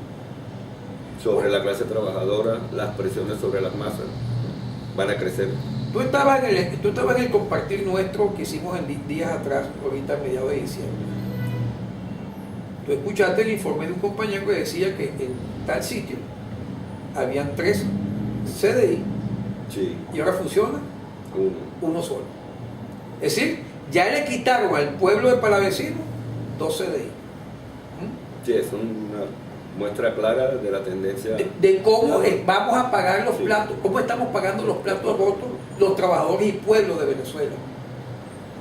sobre la clase trabajadora, las presiones sobre las masas van a crecer. Tú estabas en el compartir nuestro que hicimos en días atrás, ahorita a mediados de diciembre. Tú escuchaste el informe de un compañero que decía que en tal sitio habían 3 CDI Sí, y ahora funciona uno. uno solo. Es decir, ya le quitaron al pueblo de Palavecino 2 CDI. Sí, es una muestra clara de la tendencia. De cómo vamos a pagar los platos, cómo estamos pagando los platos rotos los trabajadores y pueblos de Venezuela.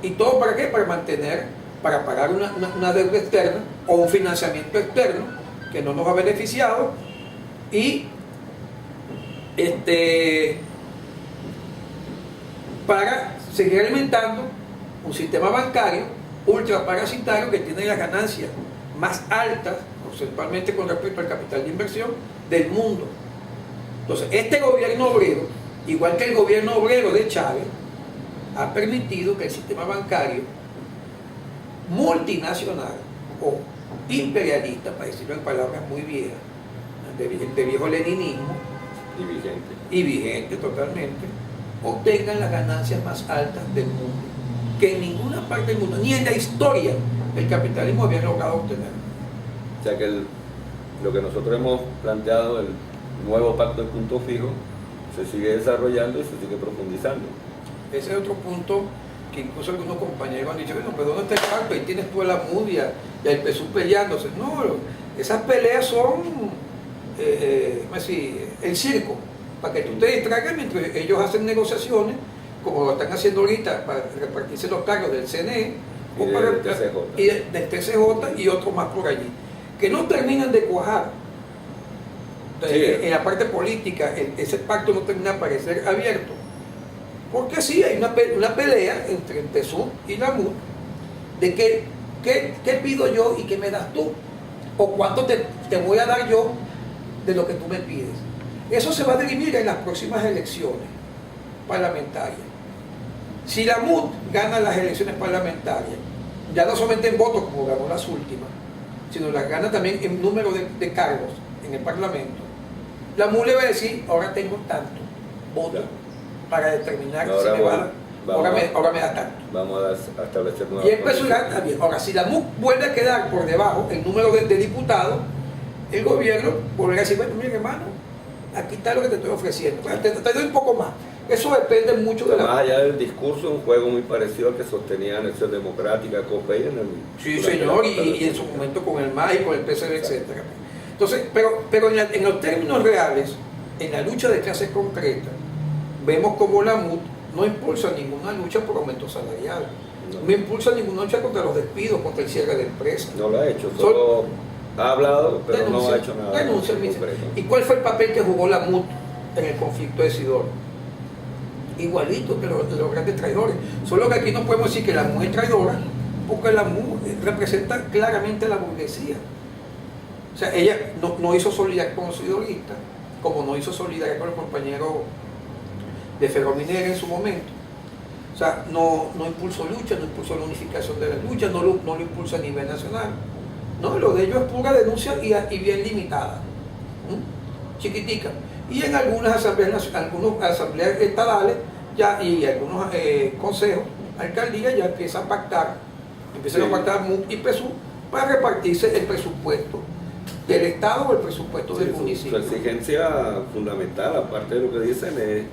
¿Y todo para qué? Para pagar una deuda externa o un financiamiento externo que no nos ha beneficiado y para seguir alimentando un sistema bancario ultraparasitario que tiene las ganancias más altas porcentualmente con respecto al capital de inversión del mundo. Entonces, este gobierno obrero, igual que el gobierno obrero de Chávez, ha permitido que el sistema bancario multinacional o imperialista, para decirlo en palabras muy viejas, de viejo leninismo y vigente totalmente, obtengan las ganancias más altas del mundo, que en ninguna parte del mundo, ni en la historia, el capitalismo había logrado obtener. O sea que lo que nosotros hemos planteado, el nuevo pacto de punto fijo, se sigue desarrollando y se sigue profundizando. Ese es otro punto que incluso algunos compañeros han dicho, bueno, pero ¿dónde está el pacto? Ahí tienes tú a la Mudia y al PSUV peleándose. No, esas peleas son el circo, para que tú te distraigas mientras ellos hacen negociaciones, como lo están haciendo ahorita, para repartirse los cargos del CNE y del TCJ y otros más por allí, que no terminan de cuajar. Entonces, en la parte política, ese pacto no termina de parecer abierto, porque sí hay una pelea entre el PSUV y la MUD de qué pido yo y qué me das tú, o cuánto te voy a dar yo de lo que tú me pides. Eso se va a dirimir en las próximas elecciones parlamentarias. Si la MUD gana las elecciones parlamentarias, ya no solamente en votos como ganó las últimas, sino las gana también en número de cargos en el Parlamento, la MUD le va a decir, ahora tengo tanto votos para determinar si me va a dar, ahora me da tanto. Vamos a establecer nuevas. Y el peso está bien. Ahora, si la MUD vuelve a quedar por debajo el número de diputados, el gobierno volverá a decir, bueno, mira hermano, aquí está lo que te estoy ofreciendo, te doy un poco más. Eso depende mucho de la... Más allá del discurso, un juego muy parecido al que sostenía Acción Democrática, COPEI en el... Sí, señor, y en su momento con el MAS y con el PCB, etc. Entonces, pero en los términos reales, en la lucha de clases concretas, vemos como la MUD no impulsa ninguna lucha por aumento salarial, no impulsa ninguna lucha contra los despidos, contra el cierre de empresas. No lo ha hecho, solo ha hablado, pero no ha hecho nada. ¿Y cuál fue el papel que jugó la MUD en el conflicto de Sidor? Igualito que los grandes traidores, solo que aquí no podemos decir que la MUD es traidora, porque la MUD representa claramente a la burguesía. O sea, ella no hizo solidaridad con los sidoristas, como no hizo solidaridad con los compañeros de Ferrominera en su momento. O sea, no impulsó lucha, no impulsó la unificación de la lucha, no lo impulsa a nivel nacional. No, lo de ellos es pura denuncia y bien limitada, chiquitica. Y en algunas asambleas estadales y algunos consejos, alcaldías ya empiezan a pactar MUD y PSUV para repartirse el presupuesto del Estado o el presupuesto del municipio. Su exigencia fundamental, aparte de lo que dicen, es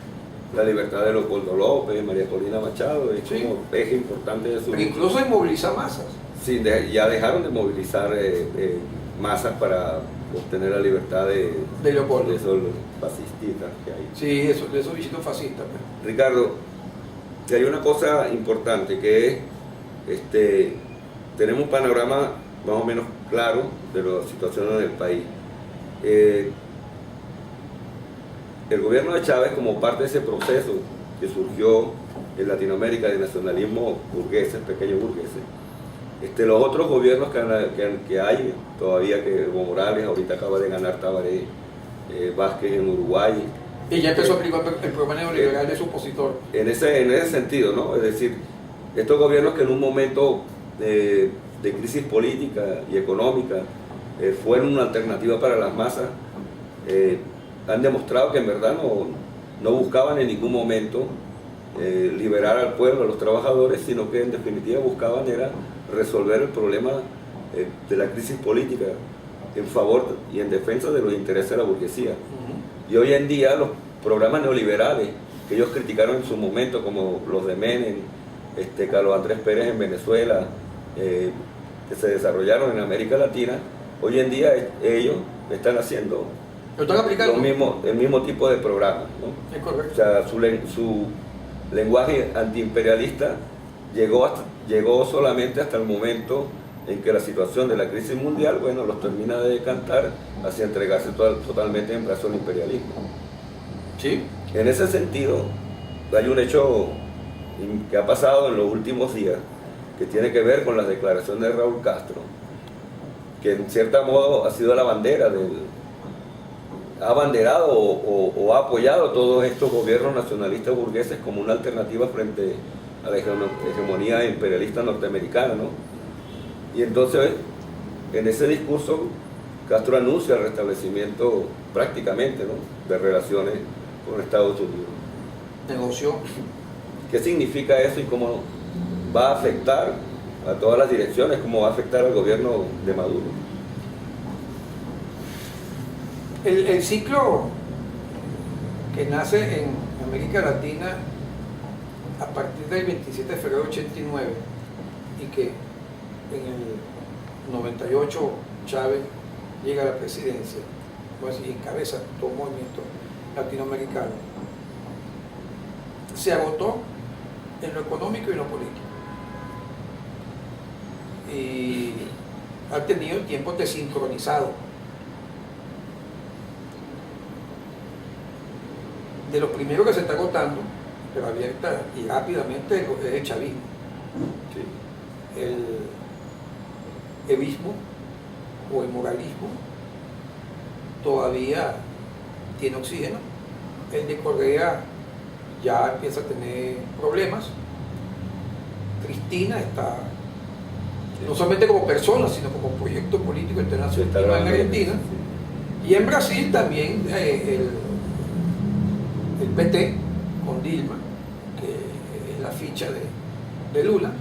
la libertad de Leopoldo López, María Corina Machado, es como eje importante de su... Pero incluso inmoviliza masas. Sí, ya dejaron de movilizar masas para obtener la libertad de Leopoldo, de esos fascistas que hay. Sí, de esos bichitos fascistas. Ricardo, hay una cosa importante que es, tenemos un panorama más o menos claro de la situación en el país. El gobierno de Chávez, como parte de ese proceso que surgió en Latinoamérica de nacionalismo burgueses, pequeños burgueses, los otros gobiernos que hay todavía, que Evo Morales, ahorita acaba de ganar Tabaré Vázquez en Uruguay. Y ya empezó a aplicar el programa neoliberal de su opositor. En ese sentido, ¿no? Es decir, estos gobiernos que en un momento de crisis política y económica fueron una alternativa para las masas, han demostrado que en verdad no buscaban en ningún momento liberar al pueblo, a los trabajadores, sino que en definitiva buscaban era resolver el problema de la crisis política en favor y en defensa de los intereses de la burguesía. Y hoy en día los programas neoliberales que ellos criticaron en su momento, como los de Menem, Carlos Andrés Pérez en Venezuela, que se desarrollaron en América Latina, hoy en día ellos están haciendo el mismo tipo de programas, ¿no? Es correcto. O sea, su lenguaje antiimperialista llegó solamente hasta el momento en que la situación de la crisis mundial, bueno, los termina de decantar hacia entregarse totalmente en brazos del imperialismo. Sí. En ese sentido, hay un hecho que ha pasado en los últimos días que tiene que ver con las declaraciones de Raúl Castro, que en cierto modo ha sido la bandera ha abanderado o ha apoyado todos estos gobiernos nacionalistas burgueses como una alternativa frente a la hegemonía imperialista norteamericana, ¿no? Y entonces, en ese discurso, Castro anuncia el restablecimiento prácticamente, ¿no?, de relaciones con Estados Unidos. Negoció. ¿Qué significa eso y cómo va a afectar a todas las direcciones, cómo va a afectar al gobierno de Maduro? El ciclo que nace en América Latina a partir del 27 de febrero de 89 y que en el 98 Chávez llega a la presidencia, pues, y encabeza todo el movimiento latinoamericano, se agotó en lo económico y en lo político. Y ha tenido tiempos desincronizados. De los primeros que se está agotando, pero abierta y rápidamente, es el chavismo. Sí. El evismo o el moralismo todavía tiene oxígeno. El de Correa ya empieza a tener problemas. Cristina está, no solamente como persona, sino como proyecto político internacional en Argentina. Sí. Y en Brasil también el PT con Dilma, que es la ficha de Lula,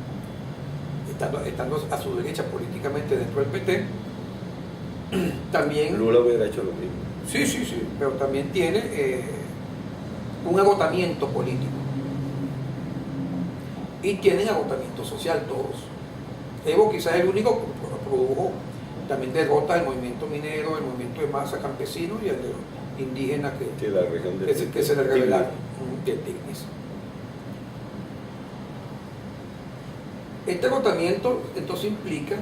estando a su derecha políticamente dentro del PT, también... Lula hubiera hecho lo mismo. Sí, pero también tiene un agotamiento político. Y tienen agotamiento social todos. Evo quizás es el único que produjo también derrota del movimiento minero, el movimiento de masa campesino y el de los indígenas que se le revelaron del Tigris. Este agotamiento entonces implica,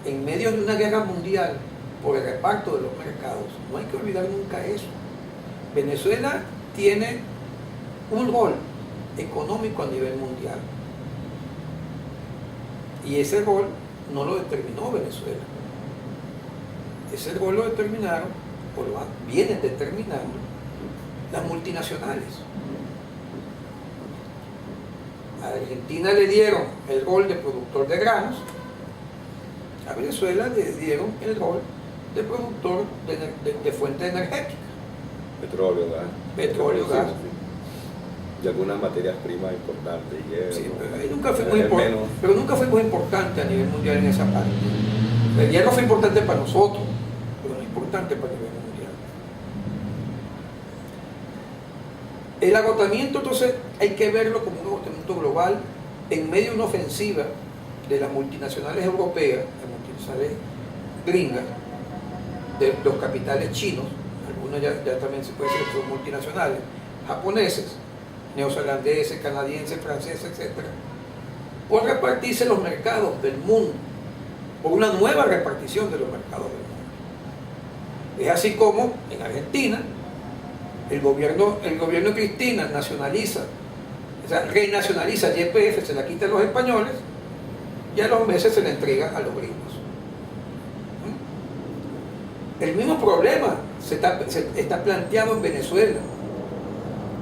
en medio de una guerra mundial por el reparto de los mercados, no hay que olvidar nunca eso. Venezuela tiene un rol económico a nivel mundial. Y ese rol no lo determinó Venezuela. Ese rol lo determinaron, o lo vienen determinando, las multinacionales. A Argentina le dieron el rol de productor de granos, a Venezuela le dieron el rol de productor de fuente energética. Petróleo, gas. Petróleo, gas. Y algunas materias primas importantes. Sí, pero nunca fue muy importante a nivel mundial en esa parte. El hierro fue importante para nosotros, pero no importante para el nivel mundial. El agotamiento, entonces, hay que verlo como un agotamiento global en medio de una ofensiva de las multinacionales europeas, las multinacionales gringas, de los capitales chinos, algunos ya también se puede decir que son multinacionales, japoneses, neozelandeses, canadienses, franceses, etc., por repartirse los mercados del mundo, por una nueva repartición de los mercados del mundo. Es así como en Argentina el gobierno de Cristina nacionaliza, o sea, renacionaliza YPF, se la quita a los españoles y a los meses se la entrega a los gringos. El mismo problema se está planteado en Venezuela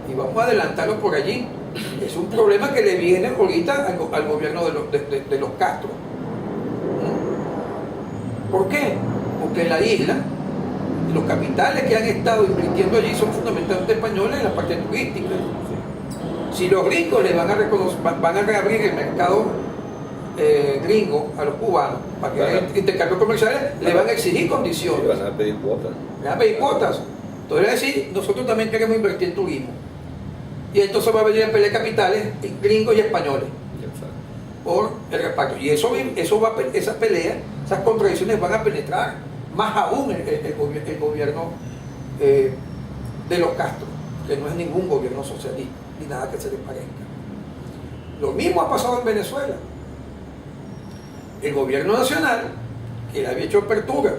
y vamos a adelantarlo por allí. Es un problema que le viene ahorita al gobierno de los Castro. ¿Por qué? Porque en la isla los capitales que han estado invirtiendo allí son fundamentalmente españoles en la parte turística. Si los gringos le van a reabrir el mercado gringo a los cubanos para que hagan intercambios comerciales, le van a exigir condiciones. Sí, van a pedir cuotas. Le van a pedir cuotas. Entonces, es decir, nosotros también queremos invertir en turismo. Y entonces va a venir a pelear capitales gringos y españoles por el reparto. Y esa pelea, esas contradicciones van a penetrar más aún el gobierno de los Castro, que no es ningún gobierno socialista, ni nada que se le parezca. Lo mismo ha pasado en Venezuela. El gobierno nacional, que le había hecho apertura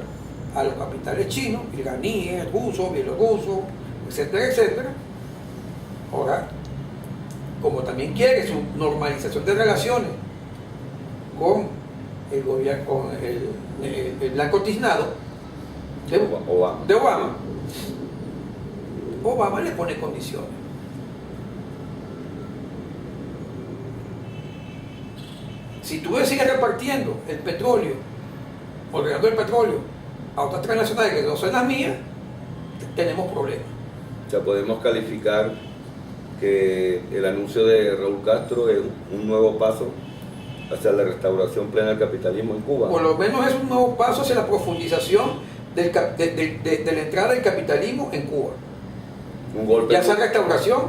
a los capitales chinos, iraníes, rusos, bielorrusos, etcétera, etcétera, ahora, como también quiere su normalización de relaciones con el gobierno, con el blanco tiznado de Obama le pone condiciones. Si tú sigues repartiendo el petróleo, o el petróleo, a otras transnacionales que no son las mías, tenemos problemas. O sea, podemos calificar que el anuncio de Raúl Castro es un nuevo paso hacia la restauración plena del capitalismo en Cuba. Por lo menos es un nuevo paso hacia la profundización de la entrada del capitalismo en Cuba. Un golpe. Ya sea restauración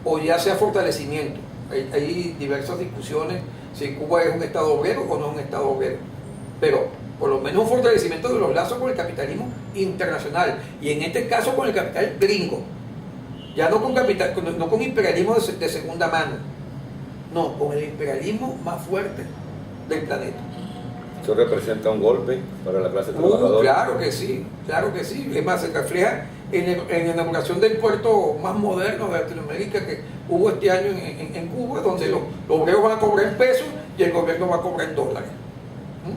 o ya sea fortalecimiento. Hay diversas discusiones si Cuba es un estado obrero o no es un estado obrero. Pero por lo menos un fortalecimiento de los lazos con el capitalismo internacional. Y en este caso con el capital gringo. Ya no no con imperialismo de segunda mano. No, con el imperialismo más fuerte del planeta. Eso representa un golpe para la clase trabajadora. Claro que sí, claro que sí. Es más, se refleja en la inauguración del puerto más moderno de Latinoamérica que hubo este año en Cuba, donde los obreros van a cobrar en pesos y el gobierno va a cobrar en dólares.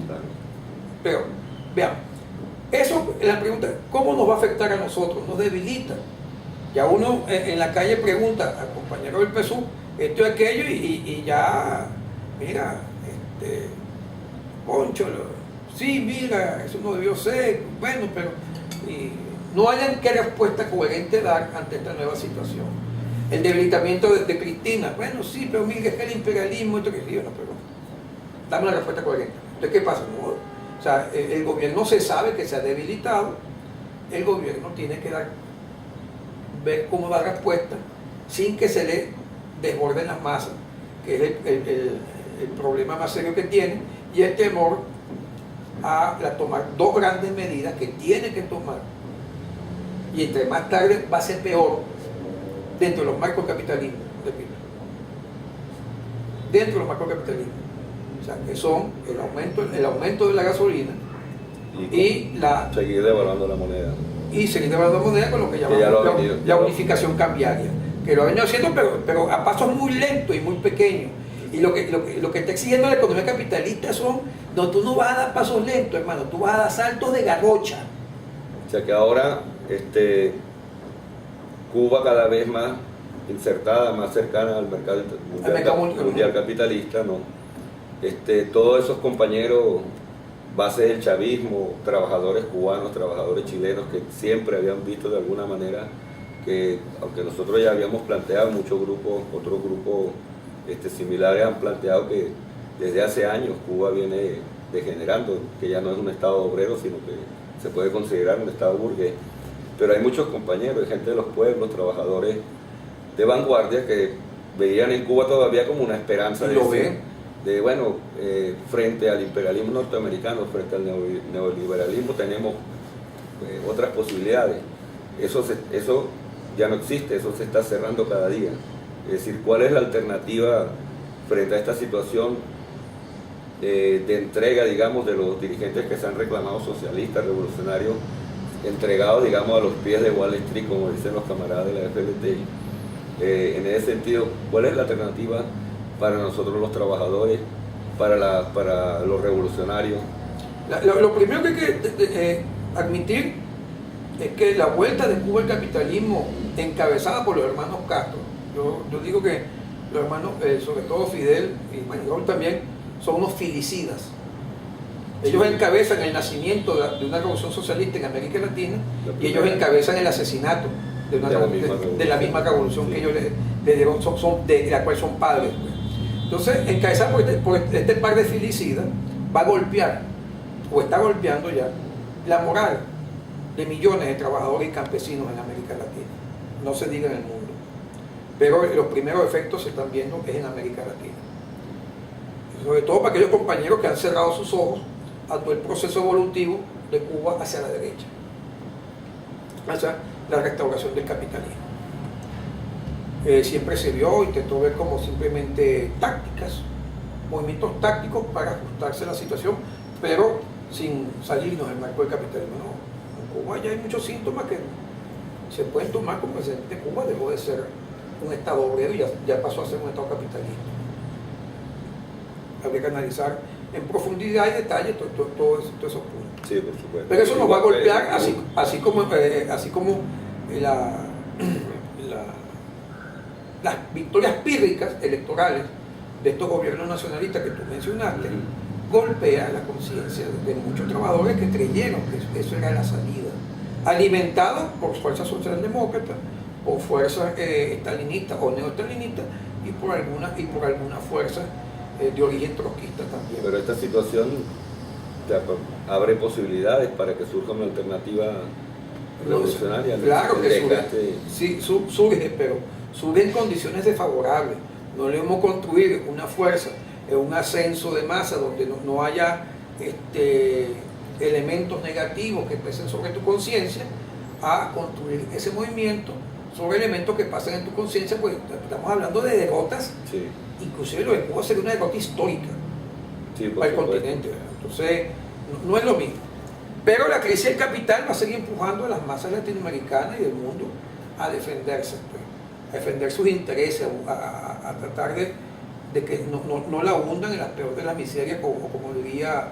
Claro. Pero, veamos, eso, la pregunta, ¿cómo nos va a afectar a nosotros? Nos debilita. Ya uno en la calle pregunta al compañero del PSUV esto y aquello y ya, mira, Poncho, sí, mira, eso no debió ser, bueno, pero no hayan qué respuesta coherente dar ante esta nueva situación. El debilitamiento de Cristina, bueno, sí, pero mira, es que el imperialismo, esto que sí, bueno, pero dame una respuesta coherente. Entonces, ¿qué pasa? No, o sea, el gobierno se sabe que se ha debilitado, el gobierno tiene que ver cómo dar respuesta sin que se le desborden las masas, que es el problema más serio que tiene, y el temor a tomar dos grandes medidas que tiene que tomar, y entre más tarde va a ser peor dentro de los marcos capitalismo, repito, dentro de los marcos capitalismo, o sea, que son el aumento de la gasolina y seguir devaluando la moneda. Y seguir devaluando la moneda con lo que llamamos la unificación cambiaria, que lo ha venido haciendo, pero a pasos muy lentos y muy pequeños. Y lo que está exigiendo la economía capitalista no, tú no vas a dar pasos lentos, hermano, tú vas a dar saltos de garrocha. O sea que ahora Cuba cada vez más insertada, más cercana al mercado mundial capitalista, ¿no? Todos esos compañeros, bases del chavismo, trabajadores cubanos, trabajadores chilenos, que siempre habían visto de alguna manera que, aunque nosotros ya habíamos planteado, muchos grupos, otros grupos similares han planteado que desde hace años Cuba viene degenerando, que ya no es un estado obrero, sino que se puede considerar un estado burgués. Pero hay muchos compañeros, gente de los pueblos, trabajadores de vanguardia que veían en Cuba todavía como una esperanza frente al imperialismo norteamericano, frente al neoliberalismo tenemos otras posibilidades. Eso ya no existe, eso se está cerrando cada día. Es decir, ¿cuál es la alternativa frente a esta situación de entrega, digamos, de los dirigentes que se han reclamado socialistas, revolucionarios, entregados, digamos, a los pies de Wall Street, como dicen los camaradas de la FLTI? En ese sentido, ¿cuál es la alternativa para nosotros los trabajadores, para los revolucionarios? Lo primero que hay que admitir es que la vuelta de Cuba al capitalismo, encabezada por los hermanos Castro, yo digo que los hermanos, sobre todo Fidel y Manuel también, son unos filicidas. Ellos encabezan el nacimiento de una revolución socialista en América Latina y ellos encabezan el asesinato de la misma revolución que ellos le dieron, de la cual son padres. Pues. Entonces, encabezado por este par de filicidas, va a golpear, o está golpeando ya, la moral de millones de trabajadores y campesinos en América Latina. No se diga en el mundo. Pero los primeros efectos se están viendo es en América Latina. Sobre todo para aquellos compañeros que han cerrado sus ojos a todo el proceso evolutivo de Cuba hacia la derecha, hacia la restauración del capitalismo. Siempre se vio, intentó ver como simplemente tácticas, movimientos tácticos para ajustarse a la situación, pero sin salirnos del marco del capitalismo. No. En Cuba ya hay muchos síntomas que se pueden tomar como el de Cuba dejó de ser un estado obrero y ya pasó a ser un estado capitalista. Habría que analizar en profundidad y detalle todos esos puntos. Sí, por supuesto. Pero eso nos va a golpear así como las victorias pírricas electorales de estos gobiernos nacionalistas que tú mencionaste, golpea la conciencia de muchos trabajadores que creyeron que eso era la salida, alimentado por fuerzas socialdemócratas, por fuerzas estalinistas o neoestalinistas y por algunas fuerzas de origen trotskista también. Pero esta situación abre posibilidades para que surja una alternativa revolucionaria. Claro que surge, sí, surge, pero surge en condiciones desfavorables. No debemos construir una fuerza, un ascenso de masa donde no haya elementos negativos que pesen sobre tu conciencia, a construir ese movimiento sobre elementos que pasen en tu conciencia, pues estamos hablando de derrotas, sí. Inclusive lo de Cuba sería una derrota histórica, sí, para el continente, ¿verdad? Entonces no es lo mismo. Pero la crisis del capital va a seguir empujando a las masas latinoamericanas y del mundo a defenderse, pues, a defender sus intereses, a tratar de que no la hundan en las peores de las miserias, o como diría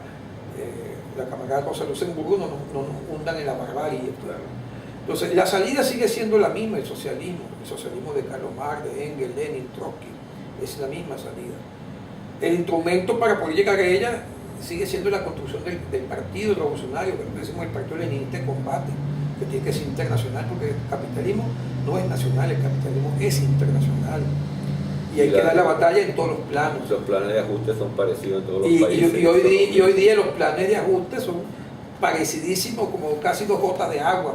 la camarada Rosa Luxemburgo, no nos hundan en la barbarie. Claro. Entonces la salida sigue siendo la misma, el socialismo de Karl Marx, de Engels, Lenin, Trotsky, es la misma salida. El instrumento para poder llegar a ella sigue siendo la construcción del partido revolucionario, que decimos el partido leninista de combate, que tiene que ser internacional, porque el capitalismo no es nacional, el capitalismo es internacional. Y hay que dar la batalla en todos los planos. Los planes de ajuste son parecidos en todos los países. Y hoy día los planes de ajuste son parecidísimos, como casi 2 gotas de agua.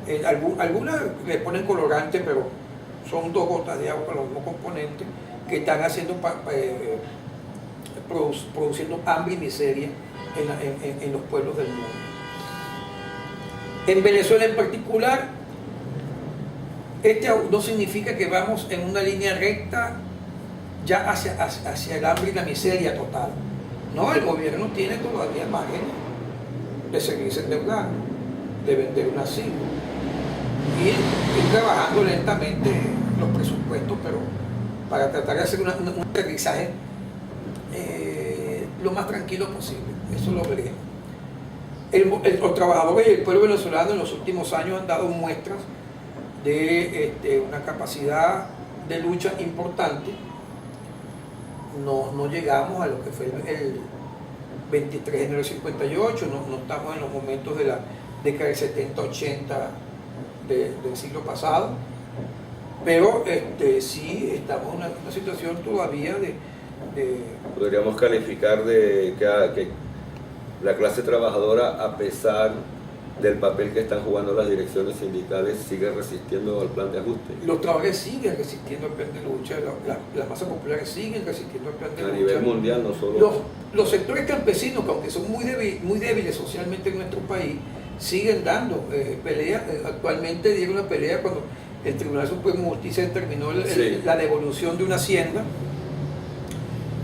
Pues. Algunas le ponen colorante, pero son 2 gotas de agua con los mismos componentes que están haciendo produciendo hambre y miseria en los pueblos del mundo. En Venezuela en particular, no significa que vamos en una línea recta ya hacia el hambre y la miseria total. No, el gobierno tiene todavía margen de seguirse endeudando, de vender un asilo y ir trabajando lentamente los presupuestos, pero para tratar de hacer un aterrizaje lo más tranquilo posible. Eso lo veremos. Los trabajadores y el pueblo venezolano en los últimos años han dado muestras de una capacidad de lucha importante. No llegamos a lo que fue el 23 de enero del 58, no estamos en los momentos de la década del 70-80 del siglo pasado, pero sí estamos en una situación todavía de... Podríamos calificar de que la clase trabajadora, a pesar del papel que están jugando las direcciones sindicales, sigue resistiendo al plan de ajuste. Los trabajadores siguen resistiendo al plan de lucha, las masas populares siguen resistiendo al plan de lucha. A nivel mundial, no solo... Los sectores campesinos, que aunque son muy débiles socialmente en nuestro país, siguen dando peleas. Actualmente dieron una pelea cuando el Tribunal Supremo de Justicia determinó la devolución de una hacienda,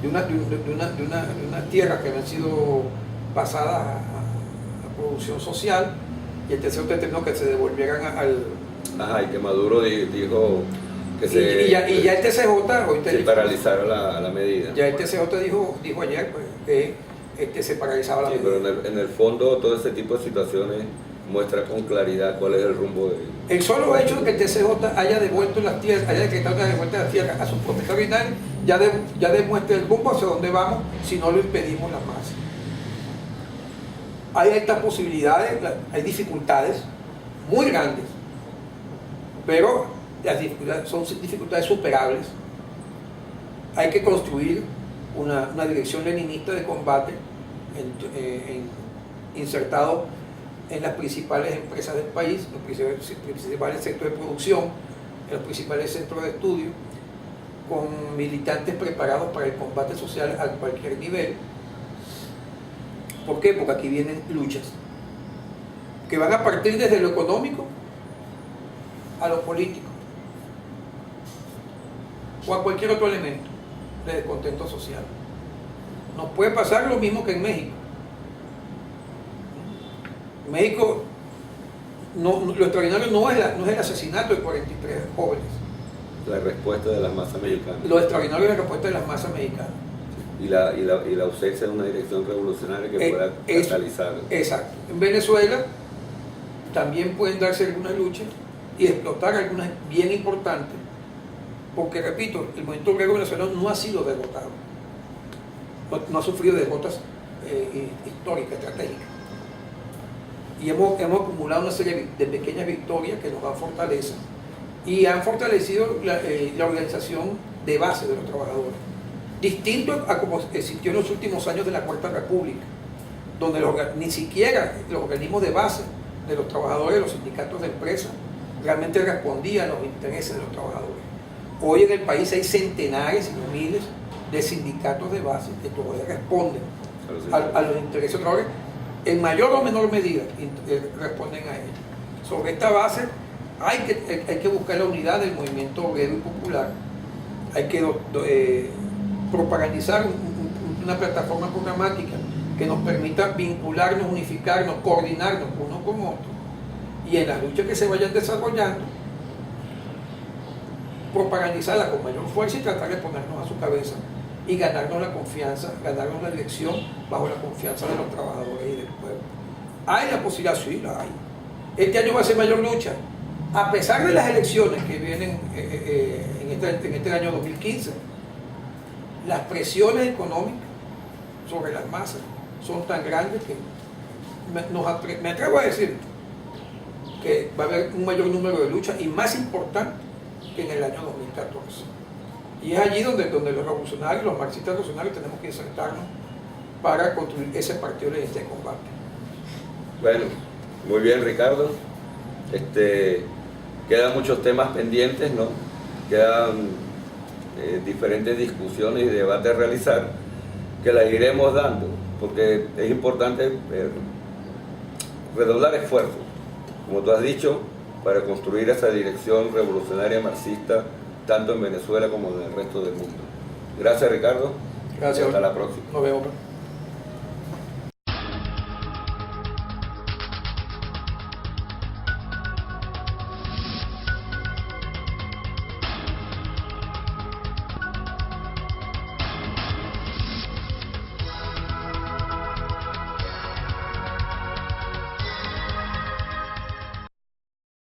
de una tierra que habían sido pasadas a producción social, y el TCJ determinó que se devolvieran al... Ajá, y que Maduro dijo que y ya el TCJ hoy se paralizara la medida. Ya el TCJ dijo ayer pues, que se paralizaba la medida. Pero en el fondo todo ese tipo de situaciones muestra con claridad cuál es el rumbo de... El solo hecho de que el TCJ haya devuelto las tierras, haya decretado la devuelta de las tierras a sus propietarios originarios, ya demuestra el rumbo hacia dónde vamos si no lo impedimos las masas. Hay estas posibilidades, hay dificultades muy grandes, pero las dificultades son dificultades superables. Hay que construir una dirección leninista de combate insertado en las principales empresas del país, los principales centros de producción, en los principales centros de estudio, con militantes preparados para el combate social a cualquier nivel. ¿Por qué? Porque aquí vienen luchas que van a partir desde lo económico a lo político o a cualquier otro elemento de descontento social. Nos puede pasar lo mismo que en México. En México lo extraordinario no es el asesinato de 43 jóvenes. La respuesta de las masas mexicanas. Lo extraordinario es la respuesta de las masas mexicanas. Y la ausencia de una dirección revolucionaria que pueda catalizar. Exacto. En Venezuela también pueden darse algunas luchas y explotar algunas bien importantes, porque repito, el movimiento obrero venezolano no ha sido derrotado. no ha sufrido derrotas históricas, estratégicas. Y hemos acumulado una serie de pequeñas victorias que nos dan fortaleza y han fortalecido la organización de base de los trabajadores. Distinto a como existió en los últimos años de la Cuarta República, donde ni siquiera los organismos de base de los trabajadores, los sindicatos de empresas, realmente respondían a los intereses de los trabajadores. Hoy en el país hay centenares y no miles de sindicatos de base que todavía responden a los intereses de los trabajadores, en mayor o menor medida responden a ellos. Sobre esta base hay que buscar la unidad del movimiento obrero y popular, hay que propagandizar una plataforma programática que nos permita vincularnos, unificarnos, coordinarnos unos con otros, y en las luchas que se vayan desarrollando, propagandizarla con mayor fuerza y tratar de ponernos a su cabeza y ganarnos la confianza, ganarnos la elección bajo la confianza de los trabajadores y del pueblo. ¿Hay la posibilidad? Sí, la hay. Este año va a ser mayor lucha. A pesar de las elecciones que vienen en este año 2015, las presiones económicas sobre las masas son tan grandes que me atrevo a decir que va a haber un mayor número de luchas y más importante que en el año 2014. Y es allí donde los revolucionarios, los marxistas revolucionarios, tenemos que insertarnos para construir ese partido de este combate. Bueno, muy bien, Ricardo. Quedan muchos temas pendientes, ¿no? Quedan diferentes discusiones y debates a realizar, que las iremos dando, porque es importante redoblar esfuerzos, como tú has dicho, para construir esa dirección revolucionaria marxista, tanto en Venezuela como en el resto del mundo. Gracias, Ricardo. Gracias. Hasta la próxima. Nos vemos.